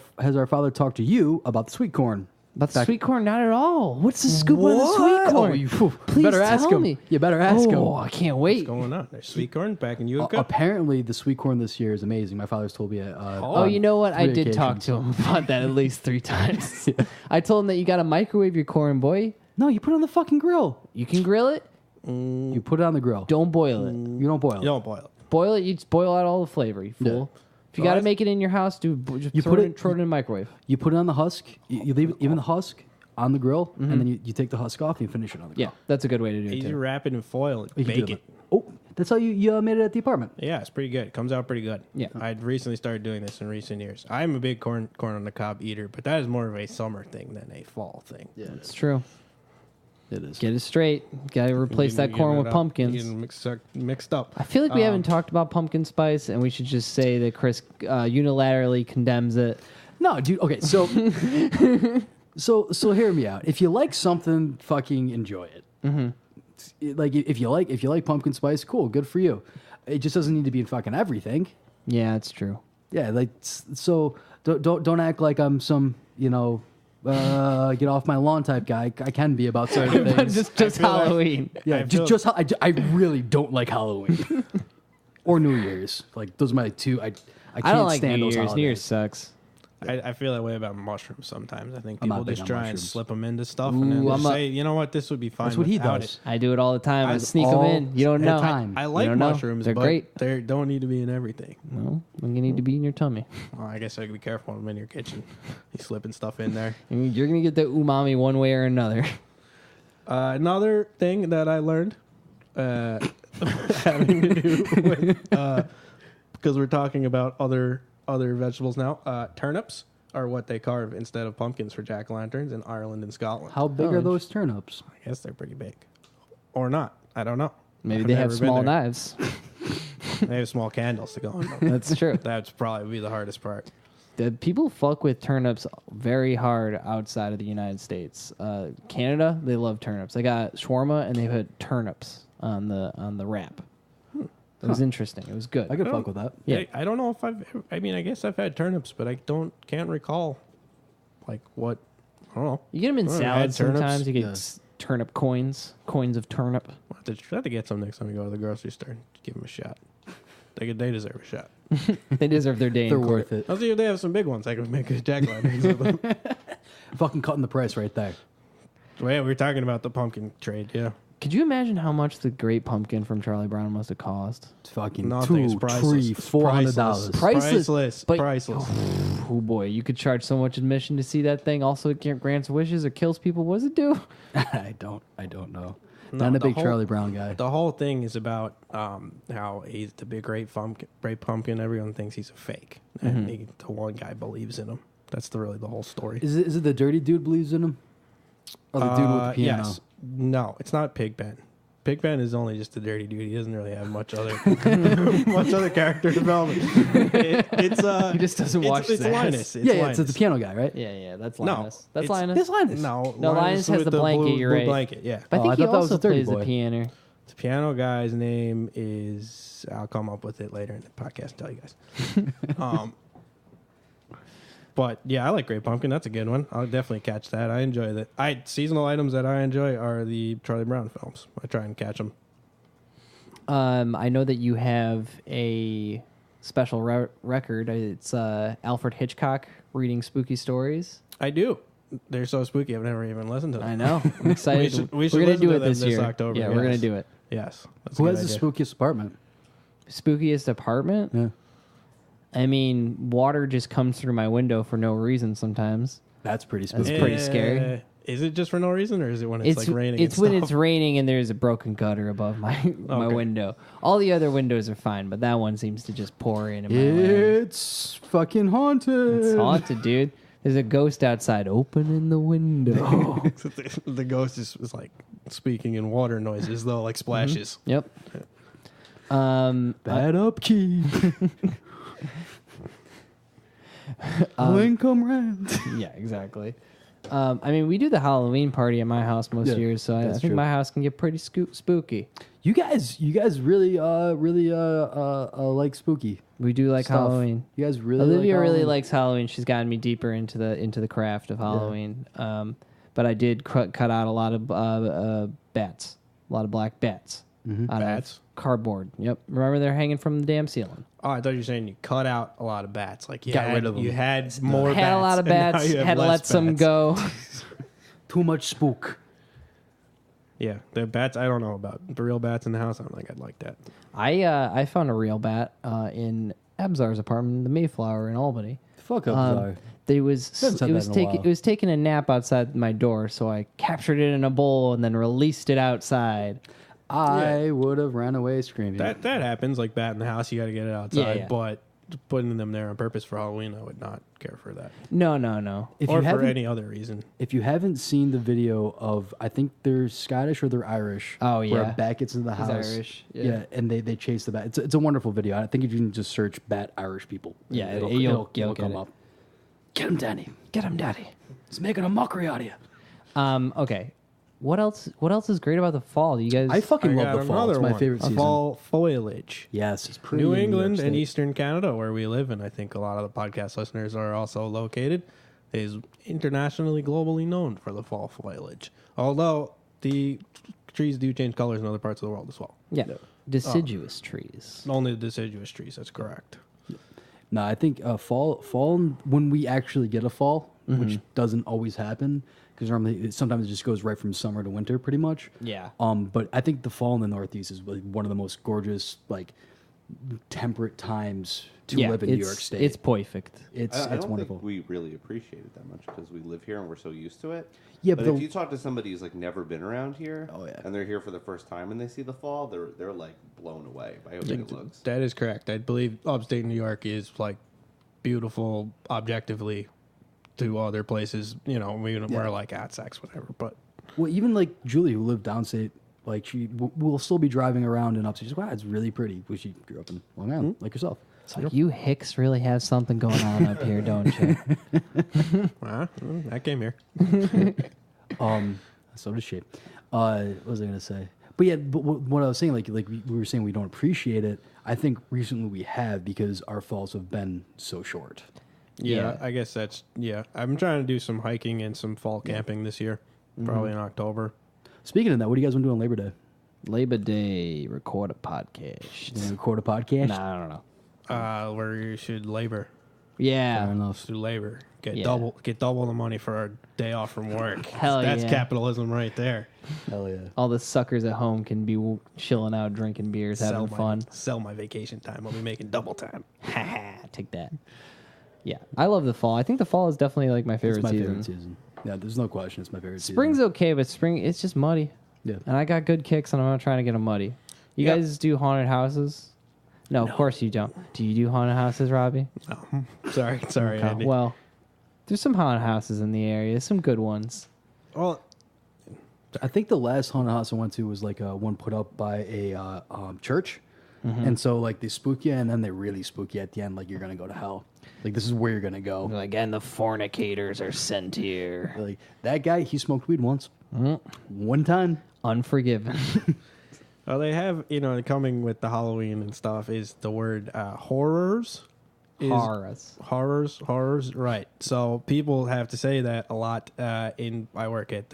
father talked to you about the sweet corn? But the sweet corn, not at all. What's the scoop on the sweet corn? Oh, you Please better ask tell him. me. You better ask him. Oh, I can't wait. What's going on? There's sweet corn back in Utica. Apparently, the sweet corn this year is amazing. My father's told me. Oh, you know what? I three did talk occasions. to him about that at least 3 times. I told him that you got to microwave your corn, boy. No, you put it on the fucking grill. You can grill it. You put it on the grill. Don't boil it. You don't boil it. You don't boil it. Boil it. You just boil out all the flavor, you fool. If you Well, got to that's- make it in your house, just You throw put it, it- throw it in the microwave. You put it on the husk. You leave it, even the husk on the grill, and then you take the husk off and you finish it on the grill. Yeah, that's a good way to do it, Easy too. wrap it in foil and You can bake do it. Oh, that's how you made it at the apartment. Yeah, it's pretty good. It comes out pretty good. Yeah. I'd recently started doing this in recent years. I'm a big corn on the cob eater, but that is more of a summer thing than a fall thing. Yeah. It's true. It is. Get it straight. Got to replace that corn with pumpkins. Getting mixed up. I feel like we haven't talked about pumpkin spice, and we should just say that Chris unilaterally condemns it. No, dude. Okay, so so hear me out. If you like something, fucking enjoy it. Like if you like pumpkin spice, cool, good for you. It just doesn't need to be in fucking everything. Yeah, it's true. Yeah, like so. Don't act like I'm some get off my lawn type guy. I can be about certain things. just Halloween. Yeah, I really don't like Halloween or New Year's. Like those are my two. I can't I don't like stand New those Year's. holidays. New Year's sucks. I feel that way about mushrooms sometimes. I think I'm not people big just on try and mushrooms. slip them into stuff and then Ooh, just say, you know what, this would be fine. That's what he without does. it. I do it all the time. I That's sneak them all in. You don't the know. time. I like don't know. mushrooms, They're but great. they don't need to be in everything. Well, you need to be in your tummy. Well, I guess I could be careful when I'm in your kitchen. You slipping stuff in there. And you're gonna get the umami one way or another. Another thing that I learned having to do with because we're talking about other vegetables now. Turnips are what they carve instead of pumpkins for jack-o'-lanterns in Ireland and Scotland. How big Oh, are those turnips? I guess they're pretty big, or not. I don't know. Maybe I've they have never been small there. knives. They have small candles to go on them. That's true. That'd probably be the hardest part. The people fuck with turnips very hard outside of the United States. Canada, they love turnips. They got shawarma and they put turnips on the wrap. It was interesting. It was good. I could fuck with that. Yeah. I don't know if I mean, I guess I've had turnips, but I can't recall, like what. I don't know. You get them in I've had salads turnips. sometimes. You get Yeah. turnip coins of turnip. We'll have to get some next time we go to the grocery store. Give them a shot. They deserve a shot. They deserve their day They're in court. worth it. I'll see if they have some big ones. I can make a jack-o'-lanterns with them. Fucking cutting the price right there. Well, yeah, we were talking about the pumpkin trade. Yeah, Could you imagine how much the Great Pumpkin from Charlie Brown must have cost? It's fucking nothing. It's $2, priceless. $3, It's $400. Priceless. But- Priceless. Oh boy, you could charge so much admission to see that thing. Also, it grants wishes or kills people. What does it do? I don't know. No, Not a the big whole- Charlie Brown guy. The whole thing is about how he's the big great pumpkin. Everyone thinks he's a fake, and the one guy believes in him. That's really the whole story. Is it the dirty dude believes in him? Or the dude with the piano? Yes. No, it's not Pigpen. Pigpen is only just a dirty dude. He doesn't really have much other character development. It's He just doesn't watch It's his ass. Linus. It's Yeah, Linus. it's the piano guy, right? Yeah, that's No, Linus. That's it's- Linus. It's Linus. No, Linus has with the blanket, blue, you're blue right. blanket. Yeah, But I Oh, think I he thought that was also the dirty plays the boy. piano. the piano guy's name is. I'll come up with it later in the podcast. Tell you guys. But yeah, I like Great Pumpkin. That's a good one. I'll definitely catch that. I enjoy that. Seasonal items that I enjoy are the Charlie Brown films. I try and catch them. I know that you have a special record. It's Alfred Hitchcock reading spooky stories. I do. They're so spooky. I've never even listened to them. I know. I'm excited. We should We're gonna listen do to it them this this year. October, Yeah, we're gonna yes. do it. Yes. That's a Who good has the idea. spookiest apartment? Spookiest apartment? Yeah. I mean, water just comes through my window for no reason sometimes. That's pretty That's spooky. pretty scary. Is it just for no reason, or is it when it's like raining? It's and when stuff? it's raining and there's a broken gutter above my Okay. window. All the other windows are fine, but that one seems to just pour in. My land. It's fucking haunted. It's haunted, dude. There's a ghost outside opening the window. the ghost is like speaking in water noises, though, like splashes. Yep. Bad upkeep. Low income rent. Yeah, exactly. I mean, we do the Halloween party at my house most Yeah, years, so I that's think true. my house can get pretty spooky. You guys really like spooky. We do like stuff. Halloween. You guys really Olivia like really Halloween? likes Halloween. She's gotten me deeper into the craft of Halloween. But I did cut out a lot of bats, a lot of black bats, out Bats? of cardboard. Yep. Remember they're hanging from the damn ceiling. Oh, I thought you were saying you cut out a lot of bats. Like you Got had, rid of them. You had more bats. Had a lot of and now bats. you have Had to less let some bats. go. Too much spook. Yeah, the bats I don't know about. The real bats in the house, I don't think I'd like that. I found a real bat in Abzar's apartment in the Mayflower in Albany. Fuck up, sorry. It was Haven't said that in a while. it was taking a nap outside my door, so I captured it in a bowl and then released it outside. I would have ran away screaming. That happens, like bat in the house. You got to get it outside. yeah. But putting them there on purpose for Halloween, I would not care for that. No. If Or you for haven't, any other reason. if you haven't seen the video of, I think they're Scottish or they're Irish. Oh, Where yeah. a bat gets into the He's house. Irish, Yeah. yeah. And they chase the bat. It's a wonderful video. I think if you can just search bat Irish people. Yeah, it'll you'll come get it. up. Get him, Danny. Get him, Daddy. He's making a mockery out of you. Okay. What else is great about the fall? You guys I fucking I love got the fall. It's another my one. favorite season. Fall foliage. Yes, it's pretty. New in England York and State. Eastern Canada, where we live, and I think a lot of the podcast listeners are also located, is internationally, globally known for the fall foliage. Although the trees do change colors in other parts of the world as well. Yeah. Deciduous trees. Only the deciduous trees, that's correct. No, I think fall when we actually get a fall, Mm-hmm. which doesn't always happen because normally sometimes it just goes right from summer to winter, pretty much. Yeah. But I think the fall in the Northeast is like one of the most gorgeous, like temperate times to live in New York State. It's perfect. It's I don't wonderful. think we really appreciate it that much because we live here and we're so used to it. Yeah, but but if the- you talk to somebody who's like never been around here, Oh, yeah. and they're here for the first time and they see the fall, they're like blown away by how good it looks. That is correct. I believe upstate New York is like beautiful objectively to other places. You know, we're like sex, whatever. But Well, even like Julie, who lived downstate, like she will still be driving around in upstate. She's like, wow, it's really pretty. Well, she grew up in Long Island, like yourself. It's like you Hicks really have something going on up here, don't you? I came here. So does she. What was I gonna say? But yeah, but what I was saying, like we were saying, we don't appreciate it. I think recently we have because our falls have been so short. Yeah, I guess that's I'm trying to do some hiking and some fall camping this year, probably in October. Speaking of that, what do you guys want to do on Labor Day? Labor Day, record a podcast. You want to record a podcast? Nah, I don't know. Where you should labor, Yeah. Fair enough. let's do labor, get Yeah. double the money for our day off from work. Hell that's yeah. capitalism right there. Hell yeah. All the suckers at home can be chilling out, drinking beers, having fun. Sell my vacation time. I'll be making double time. Take that. Yeah, I love the fall. I think the fall is definitely like my favorite It's my season. favorite season. Yeah, there's no question. It's my favorite Spring's season. okay, but spring it's just muddy. Yeah. And I got good kicks, and I'm not trying to get them muddy. You Yep. guys do haunted houses? No, of course you don't. Do you do haunted houses, Robbie? Oh, sorry, Andy. Well, there's some haunted houses in the area. Some good ones. Well, I think the last haunted house I went to was like one put up by a church. And so like they spook you and then they really spook you at the end like you're going to go to hell. Like this is where you're going to go. Like, and the fornicators are sent here. Like that guy, he smoked weed once. One time. Unforgiven. well, they have coming with the Halloween and stuff is the word horrors. Horrors, right? So people have to say that a lot. I work at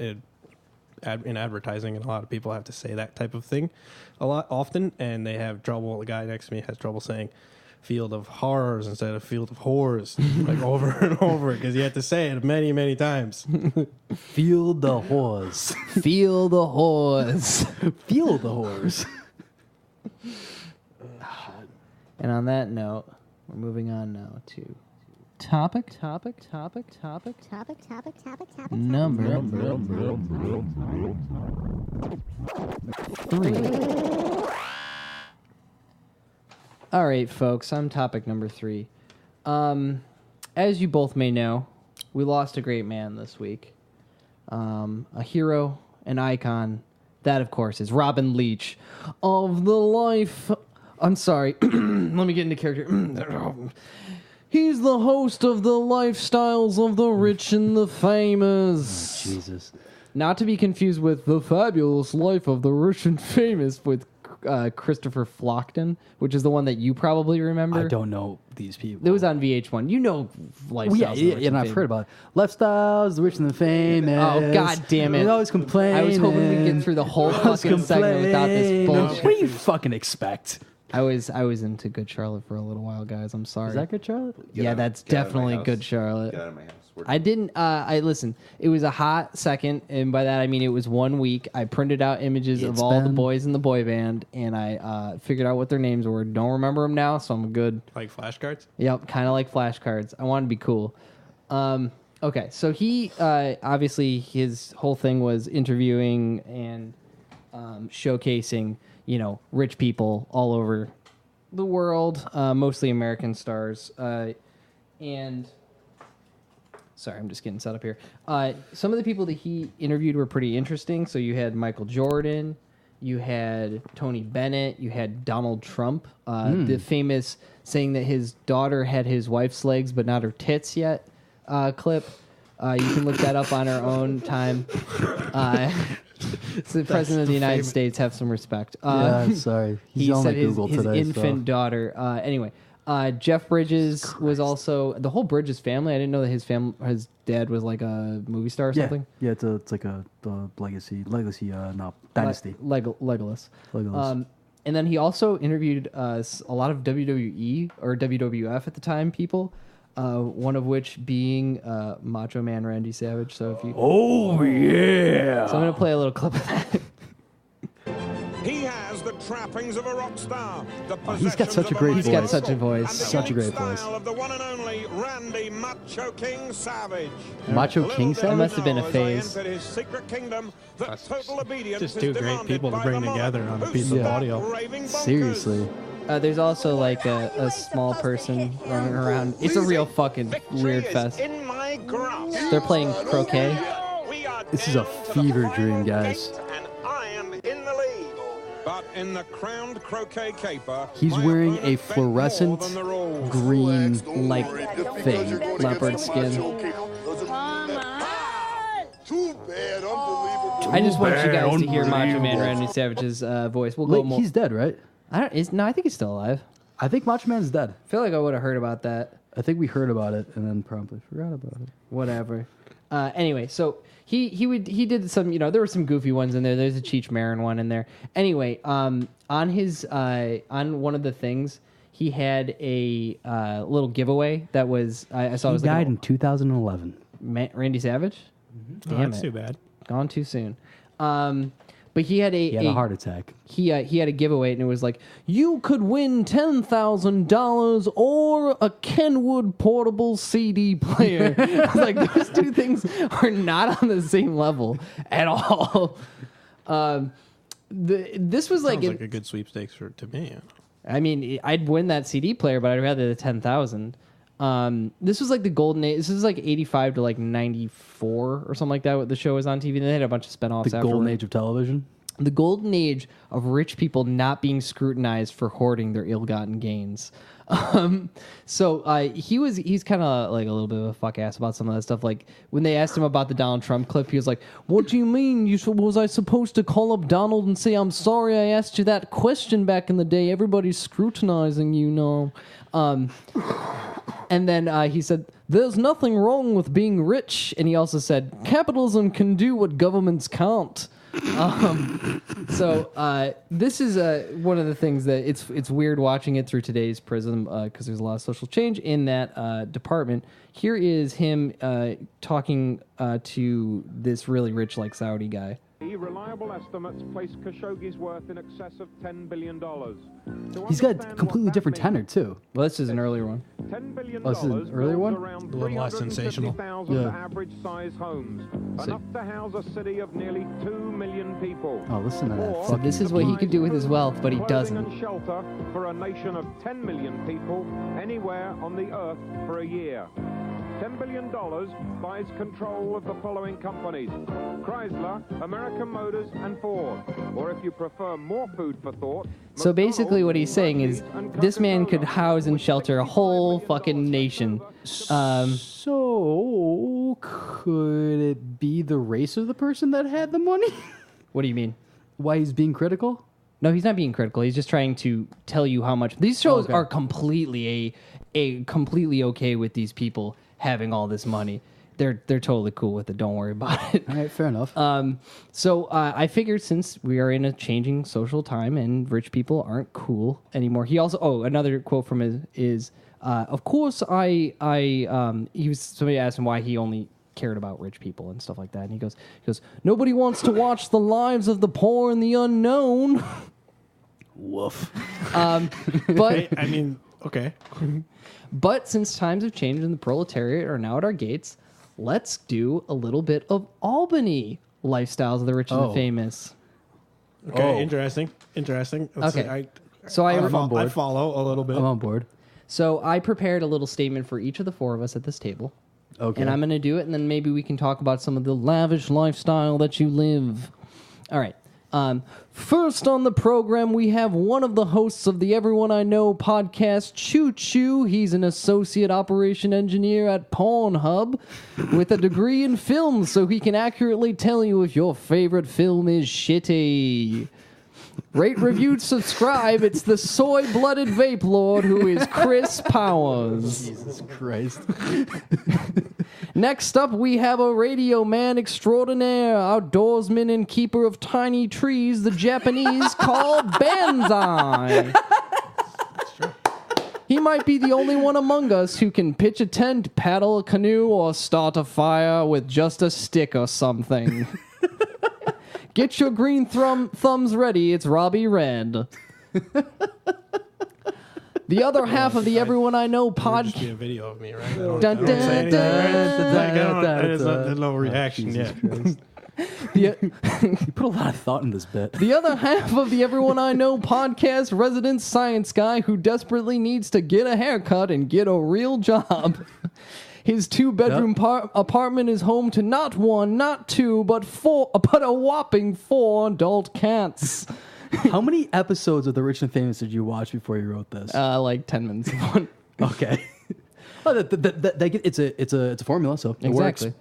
in advertising, and a lot of people have to say that type of thing a lot often, and they have trouble. The guy next to me has trouble saying "field of horrors" instead of "field of whores," like over and over because you have to say it many times. Feel the whores. Feel the whores. Feel the whores. And on that note, we're moving on now to topic number 3. All right, folks, on topic number 3. As you both may know, we lost a great man this week. A hero, an icon. That, of course, is Robin Leach of the life... I'm sorry. Let me get into character. He's the host of the Lifestyles of the Rich and the Famous. Jesus. Not to be confused with The Fabulous Life of the Rich and Famous with Christopher Flockton, which is the one that you probably remember. I don't know these people. It was on VH1. You know Lifestyles Well, yeah, of the Rich and and I've Famous. heard about it. Lifestyles, the rich and the famous. Oh, God damn it. They always complain. I was hoping we'd get through the whole fucking segment without this bullshit. What do you fucking expect? I was into Good Charlotte for a little while, guys. I'm sorry. Is that good, Charlotte? Yeah, that's Get out of my definitely house. Good Charlotte. Get out of my house. I didn't. I listen. It was a hot second, and by that I mean it was 1 week. I printed out images of It's all the been- boys in the boy band, and I figured out what their names were. Don't remember them now, so I'm good. Like flashcards. Yep, kind of like flashcards. I wanted to be cool. Okay, so he obviously his whole thing was interviewing and showcasing, rich people all over the world, mostly American stars. And sorry, I'm just getting set up here. Some of the people that he interviewed were pretty interesting. So you had Michael Jordan, you had Tony Bennett, you had Donald Trump, the famous saying that his daughter had his wife's legs but not her tits yet clip. You can look that up on our own time. So the president of the United States, have some respect. Sorry. He's He on said like Google his today. infant daughter. Anyway, Jeff Bridges was also the whole Bridges family. I didn't know that his dad was like a movie star or something. Yeah, it's like a legacy, dynasty. Legolas. Legolas. And then he also interviewed a lot of WWE or WWF at the time people. One of which being Macho Man Randy Savage. So if you, yeah. so I'm gonna play a little clip of that. He has the trappings of a rock star. He's got such a great He's got such a voice. Such a great voice. Of the one and only Randy Macho King Savage. Macho King That Savage? must have been a phase. His secret kingdom, that total obedience Just is two great demanded people to by bring the monarch. together on a Who's piece of that audio. raving bonkers? Seriously. There's also like a small person running around. It's a real fucking weird fest. In my grasp. They're playing croquet. We are This is a fever dream, guys. And I am in the lead. But in the crowned croquet caper, He's my wearing opponent a bent more fluorescent than the rules. green Like thing. leopard skin. Too bad, unbelievable. I just want you guys to hear Macho Man Randy Savage's voice. We'll go Wait, more. he's dead, right? I think he's still alive. I think Macho Man's dead. I feel like I would have heard about that. I think we heard about it and then promptly forgot about it. Whatever. Anyway, so he did some, there were some goofy ones in there. There's a Cheech Marin one in there. Anyway, on his on one of the things, he had a little giveaway that was I saw. He it was died in like 2011. Randy Savage. Oh, Damn that's it, too bad. gone too soon. But he had He had a heart attack. He had a giveaway, and it was like, you could win $10,000 or a Kenwood portable CD player. I was like, those two things are not on the same level at all. This was Sounds like a good sweepstakes to me. I mean, I'd win that CD player, but I'd rather the 10,000. This was like the golden age. This is like 85 to like 94 or something like that. What the show was on TV. They had a bunch of spinoffs. The golden age of television. The golden age of rich people not being scrutinized for hoarding their ill-gotten gains. He's kind of like a little bit of a fuck ass about some of that stuff. Like when they asked him about the Donald Trump clip, he was like, "What do you mean? Was I supposed to call up Donald and say I'm sorry I asked you that question back in the day? Everybody's scrutinizing you now." And then he said, "There's nothing wrong with being rich." And he also said, "Capitalism can do what governments can't." This is one of the things that it's weird watching it through today's prism because there's a lot of social change in that department. Here is him talking to this really rich like Saudi guy. Reliable estimates place Khashoggi's worth in excess of $10 billion. He's got a completely different tenor too. Well, this is an earlier one. $10 billion Oh, this is an earlier one? around A little less sensational. 350,000 Yeah. average-sized homes, enough to house a city of nearly 2 million people. Oh, listen to that. Or So this is what he could do with his wealth, but he clothing doesn't. and shelter for a nation of 10 million people anywhere on the earth for a year. $10 billion buys control of the following companies: Chrysler, American Motors, and Ford. Or if you prefer more food for thought... So basically what he's saying is McDonald's, this man Coca-Cola, could house and shelter a whole fucking nation. So could it be the race of the person that had the money? What do you mean? Why he's being critical? No, he's not being critical. He's just trying to tell you how much these shows okay. are completely completely okay with these people having all this money. They're totally cool with it. Don't worry about it. All right, fair enough. So I figured since we are in a changing social time and rich people aren't cool anymore. He also another quote from his is of course somebody asked him why he only cared about rich people and stuff like that, and he goes nobody wants to watch the lives of the poor and the unknown. Woof. But I mean, okay. But since times have changed and the proletariat are now at our gates, let's do a little bit of Albany lifestyles of the rich and the Oh. famous. Okay, Oh. interesting. Let's Okay. see, So I'm on board. I follow a little bit. I'm on board. So I prepared a little statement for each of the four of us at this table. Okay. And I'm going to do it, and then maybe we can talk about some of the lavish lifestyle that you live. All right. First on the program, we have one of the hosts of the Everyone I Know podcast, Choo Choo. He's an associate operation engineer at Pornhub with a degree in film, so he can accurately tell you if your favorite film is shitty. Rate, review, subscribe. It's the soy-blooded vape lord who is Chris Powers. Jesus Christ. Next up, we have a radio man extraordinaire, outdoorsman and keeper of tiny trees, the Japanese call Banzai. He might be the only one among us who can pitch a tent, paddle a canoe, or start a fire with just a stick or something. Get your green thumbs ready. It's Robby Red. The other half of the Everyone I Know Just be podcast. a video of me, right? I don't, Dun, I don't say dun, anything, right? dun, There's no reaction yet. You put a lot of thought in this bit. The other half of the Everyone I Know podcast, resident science guy who desperately needs to get a haircut and get a real job. His 2-bedroom apartment is home to not one, not two, but a whopping 4 adult cats. How many episodes of The Rich and Famous did you watch before you wrote this? Like 10 minutes of one. Okay. Oh, it's a formula, so it Exactly. works.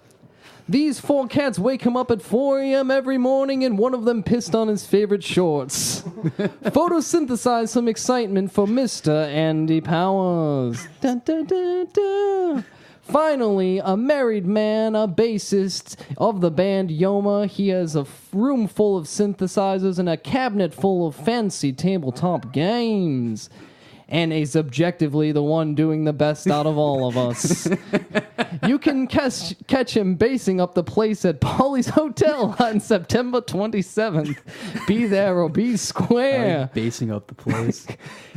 These 4 cats wake him up at 4 a.m. every morning, and one of them pissed on his favorite shorts. Photosynthesize some excitement for Mr. Andy Powers. Dun, dun, dun, dun. Finally, a married man, a bassist of the band Yoma. He has a room full of synthesizers and a cabinet full of fancy tabletop games. And is objectively the one doing the best out of all of us. You can catch him basing up the place at Polly's Hotel on September 27th. Be there or be square. Basing up the place.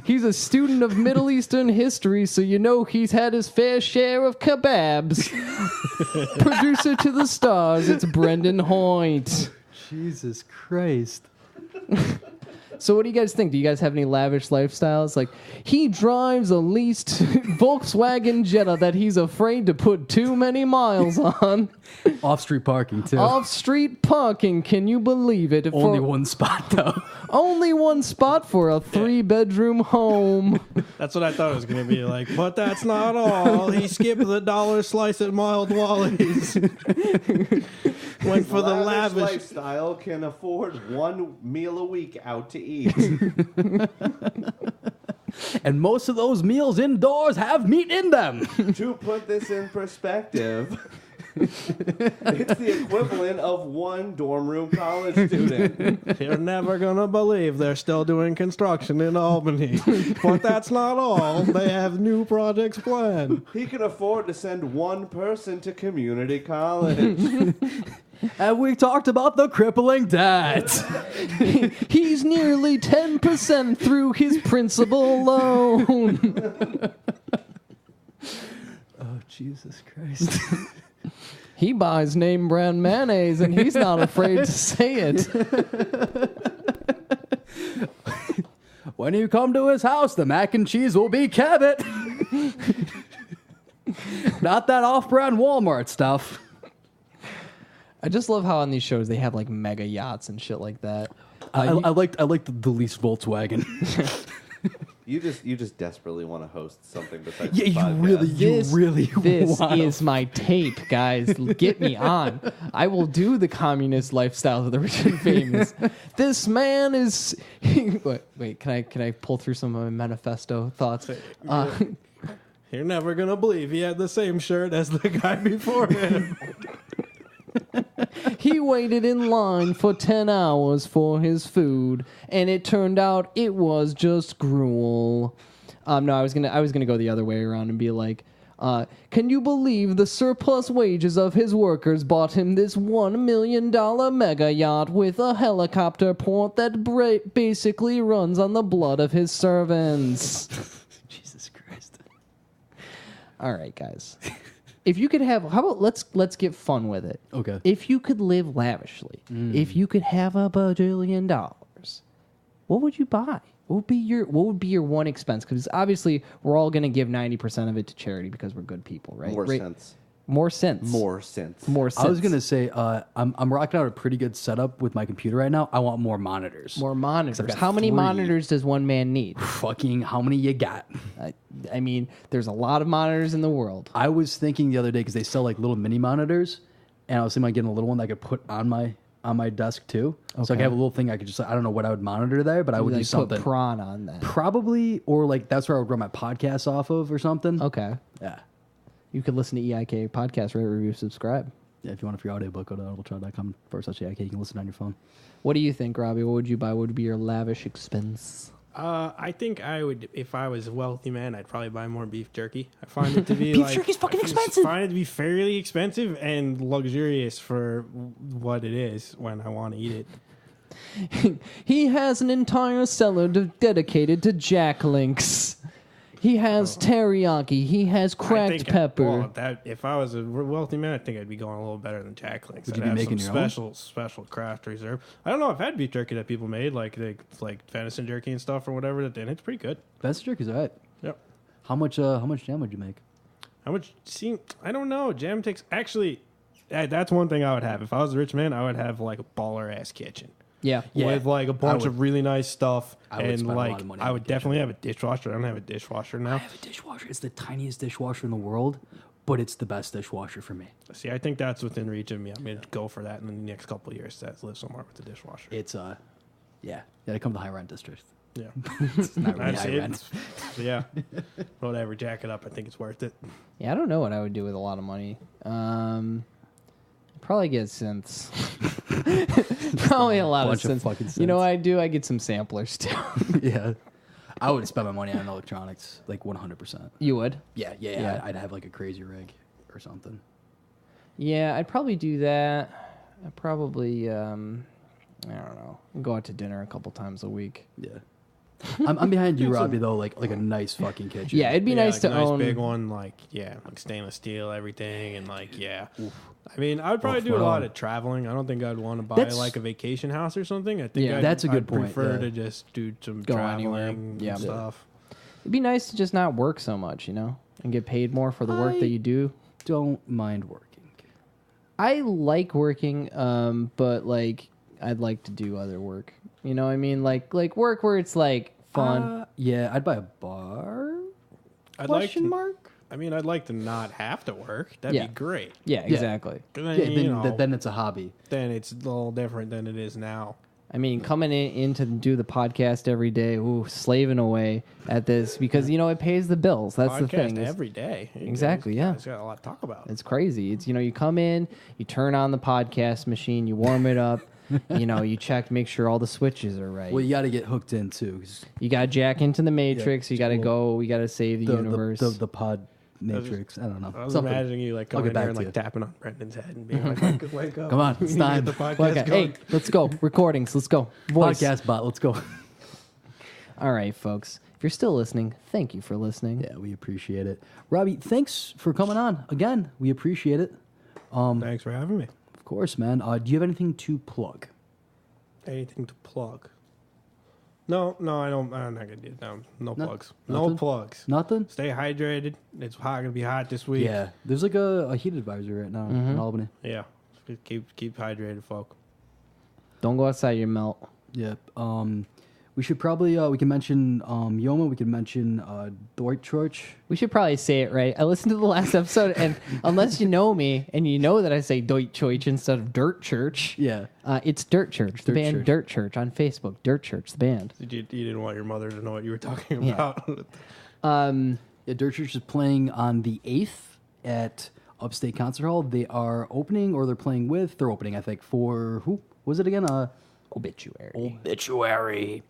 He's a student of Middle Eastern history, so you know he's had his fair share of kebabs. Producer to the stars, it's Brendan Hoyt. Jesus Christ. So what do you guys think? Do you guys have any lavish lifestyles? Like, he drives a leased Volkswagen Jetta that he's afraid to put too many miles on. Off-street parking, too. Off-street parking, can you believe it? Only one spot, though. Only one spot for a 3-bedroom home. That's what I thought it was going to be like. But that's not all. He skipped the dollar slice at Mild Wally's. Went for the lavish lifestyle, can afford 1 meal a week out to eat. And most of those meals indoors have meat in them. To put this in perspective, it's the equivalent of 1 dorm room college student. You're never gonna believe they're still doing construction in Albany. But that's not all. They have new projects planned. He can afford to send 1 person to community college. And we talked about the crippling debt. He's nearly 10% through his principal loan. Oh, Jesus Christ. He buys name brand mayonnaise and he's not afraid to say it. When you come to his house, the mac and cheese will be Cabot. Not that off-brand Walmart stuff. I just love how on these shows they have like mega yachts and shit like that. I liked the least Volkswagen. You just desperately want to host something besides Yeah, the you podcast. really This want is my tape, guys. Get me on. I will do the communist lifestyle of the rich and famous. This man is. Wait, can I pull through some of my manifesto thoughts? You're never gonna believe he had the same shirt as the guy before him. He waited in line for 10 hours for his food, and it turned out it was just gruel. No, I was gonna go the other way around and be like, can you believe the surplus wages of his workers bought him this $1 million mega yacht with a helicopter port that basically runs on the blood of his servants? Jesus Christ. All right, guys. If you could have, how about let's get fun with it. Okay. If you could live lavishly, if you could have $1 bajillion, what would you buy? What would be your one expense? Because obviously we're all going to give 90% of it to charity because we're good people, right? More Right. sense. More sense. More sense. More sense. I was gonna say I'm rocking out a pretty good setup with my computer right now. I want more monitors. More monitors. got How many 3. monitors does one man need? Fucking how many you got? I mean, there's a lot of monitors in the world. I was thinking the other day because they sell like little mini monitors, and I was thinking about getting a little one that I could put on my desk too. So I Okay. could have a little thing I could just I don't know what I would monitor there, but I would Like do something. put prawn on that. Probably, or like that's where I would run my podcast off of or something. Okay. Yeah. You could listen to EIK podcast, rate, review, subscribe. Yeah, if you want a free audiobook, go to audibletrial.com/EIK. You can listen on your phone. What do you think, Robbie? What would you buy? What would be your lavish expense? I think I would, if I was a wealthy man, I'd probably buy more beef jerky. I find it to be Beef jerky's fucking expensive. I find it to be fairly expensive and luxurious for what it is when I want to eat it. He has an entire cellar dedicated to Jack Links. He has teriyaki. He has I cracked think pepper. if I was a wealthy man, I think I'd be going a little better than Jack Links. Would I'd you be have making some your own? special craft reserve. I don't know. I've had beef jerky that people made, like venison jerky and stuff or whatever. And it's pretty good. Best jerky's alright. Yep. How much jam would you make? How much? See, I don't know. Jam takes actually. That's one thing I would have. If I was a rich man, I would have like a baller ass kitchen. Yeah. With like a bunch would- of really nice stuff, I would and spend a lot like of money I on would a kitchen. definitely have a dishwasher. I don't have a dishwasher I now. have a dishwasher. It's the tiniest dishwasher in the world, but it's the best dishwasher for me. See, I think that's within reach of me. I'm gonna go for that in the next couple of years. To live somewhere with a dishwasher. It's yeah, I come to the high rent district. Yeah, It's not really That's high it. rent. Yeah, whatever. Jack it up. I think it's worth it. Yeah, I don't know what I would do with a lot of money. Probably get synths. Probably a lot of bunch of synths. fucking You know synths. what I do? I get some samplers too. Yeah, I would spend my money on electronics like 100%. You would? Yeah. Yeah. I'd have like a crazy rig or something. Yeah, I'd probably do that. I'd probably, I don't know, go out to dinner a couple times a week. Yeah, I'm behind you, Robbie. Though, like a nice fucking kitchen. Yeah, it'd be nice like to a nice own. big one, like stainless steel, everything, and like I mean, I would probably do a right lot on. of traveling. I don't think I'd want to buy That's- like a vacation house or something. I think Yeah. That's a good I'd point, prefer yeah. to just do some Go traveling anywhere. and Yeah. stuff. It'd be nice to just not work so much, and get paid more for the work that you do. Don't mind working. I like working, but like I'd like to do other work. You know what I mean? Like work where it's like fun. Yeah, I'd buy a bar. I'd Question like to, mark? I mean, I'd like to not have to work. That'd Yeah. be great. Yeah, exactly. 'Cause Yeah, then, you know, then it's a hobby. then it's a little different than it is now. I mean, coming in to do the podcast every day, slaving away at this because it pays the bills. That's the Podcast thing. It's- every day. Exactly, yeah. It's got a lot to talk about. It's crazy. It's you come in, you turn on the podcast machine, you warm it up, you check, make sure all the switches are right. Well, you got to get hooked in too. 'Cause You got to jack into the matrix. You got to well, go. You got to save the universe. the pod matrix. I don't know. I was Something. imagining you like I'll coming get in here back and to like you. tapping on Brendan's head and being like, wake up. Come on, We it's need to time. get the podcast Okay, going. hey, let's go. Recordings. Let's go. Voice. Podcast bot. Let's go. All right, folks. If you're still listening, thank you for listening. Yeah, we appreciate it. Robbie, thanks for coming on again. We appreciate it. Thanks for having me. Of course, man. Do you have anything to plug? Anything to plug? No, I don't. I'm not gonna do it. No plugs. nothing? No plugs. Nothing? Stay hydrated. It's gonna be hot this week. Yeah. There's like a heat advisory right now in Albany. Yeah. Keep hydrated, folk. Don't go outside. You melt. Yep. We should probably we can mention Yoma. We can mention Deutschchurch. We should probably say it right. I listened to the last episode, and unless you know me and you know that I say Deutschchurch instead of Dirt Church, Yeah. it's Dirt Church, the Dirt band Church. Dirt Church on Facebook. Dirt Church, the band. You didn't want your mother to know what you were talking Yeah. about. Yeah, Deutschchurch is playing on the 8th at Upstate Concert Hall. They are opening, or they're playing with. They're opening, I think, for who was it again? Obituary. Obituary.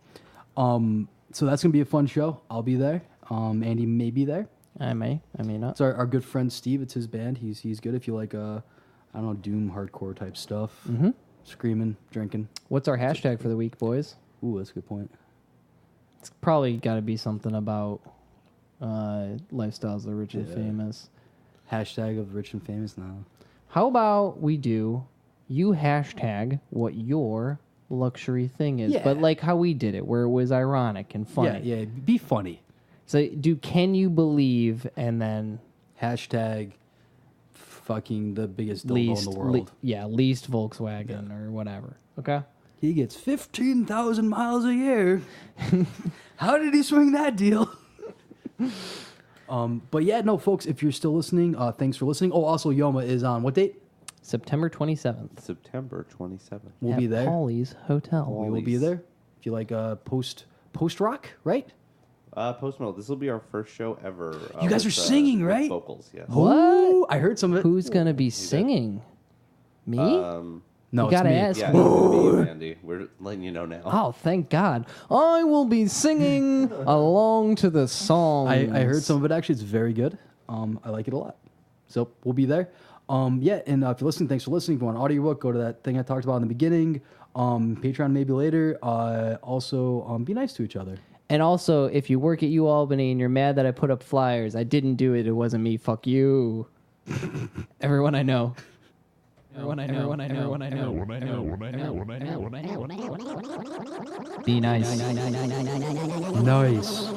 So that's gonna be a fun show. I'll be there. Andy may be there. I may not. It's our good friend Steve. It's his band. He's good if you like I don't know, doom hardcore type stuff. Mm-hmm. Screaming, drinking. What's our hashtag for the week, boys? Ooh, that's a good point. It's probably got to be something about lifestyles of the rich and famous. Hashtag of rich and famous now. How about we do you hashtag what your luxury thing is, Yeah. but like how we did it, where it was ironic and funny. Yeah, be funny. So, can you believe, and then Hashtag fucking the biggest dildo in the world. least Volkswagen or whatever. Okay. He gets 15,000 miles a year. How did he swing that deal? But yeah, no, folks, if you're still listening, thanks for listening. Oh, also, Yoma is on what date? September 27th. September 27th. We'll at be there. Paulie's Hotel. We will be there. If you like post rock, right? Post Metal. This will be our first show ever. You guys are singing, with right? Vocals, yes. What? Ooh, I heard some of it. Who's gonna be singing? Me? No, you it's gotta me. ask. Yeah, it's me and Andy. We're letting you know now. Oh, thank God! I will be singing along to the song. I heard some of it. Actually, it's very good. I like it a lot. So we'll be there. Yeah, and if you're listening, thanks for listening. If you want an audiobook, go to that thing I talked about in the beginning. Patreon maybe later. Also, be nice to each other. And also, if you work at UAlbany and you're mad that I put up flyers, I didn't do it. It wasn't me. Fuck you. Everyone I know. Be nice. Nice.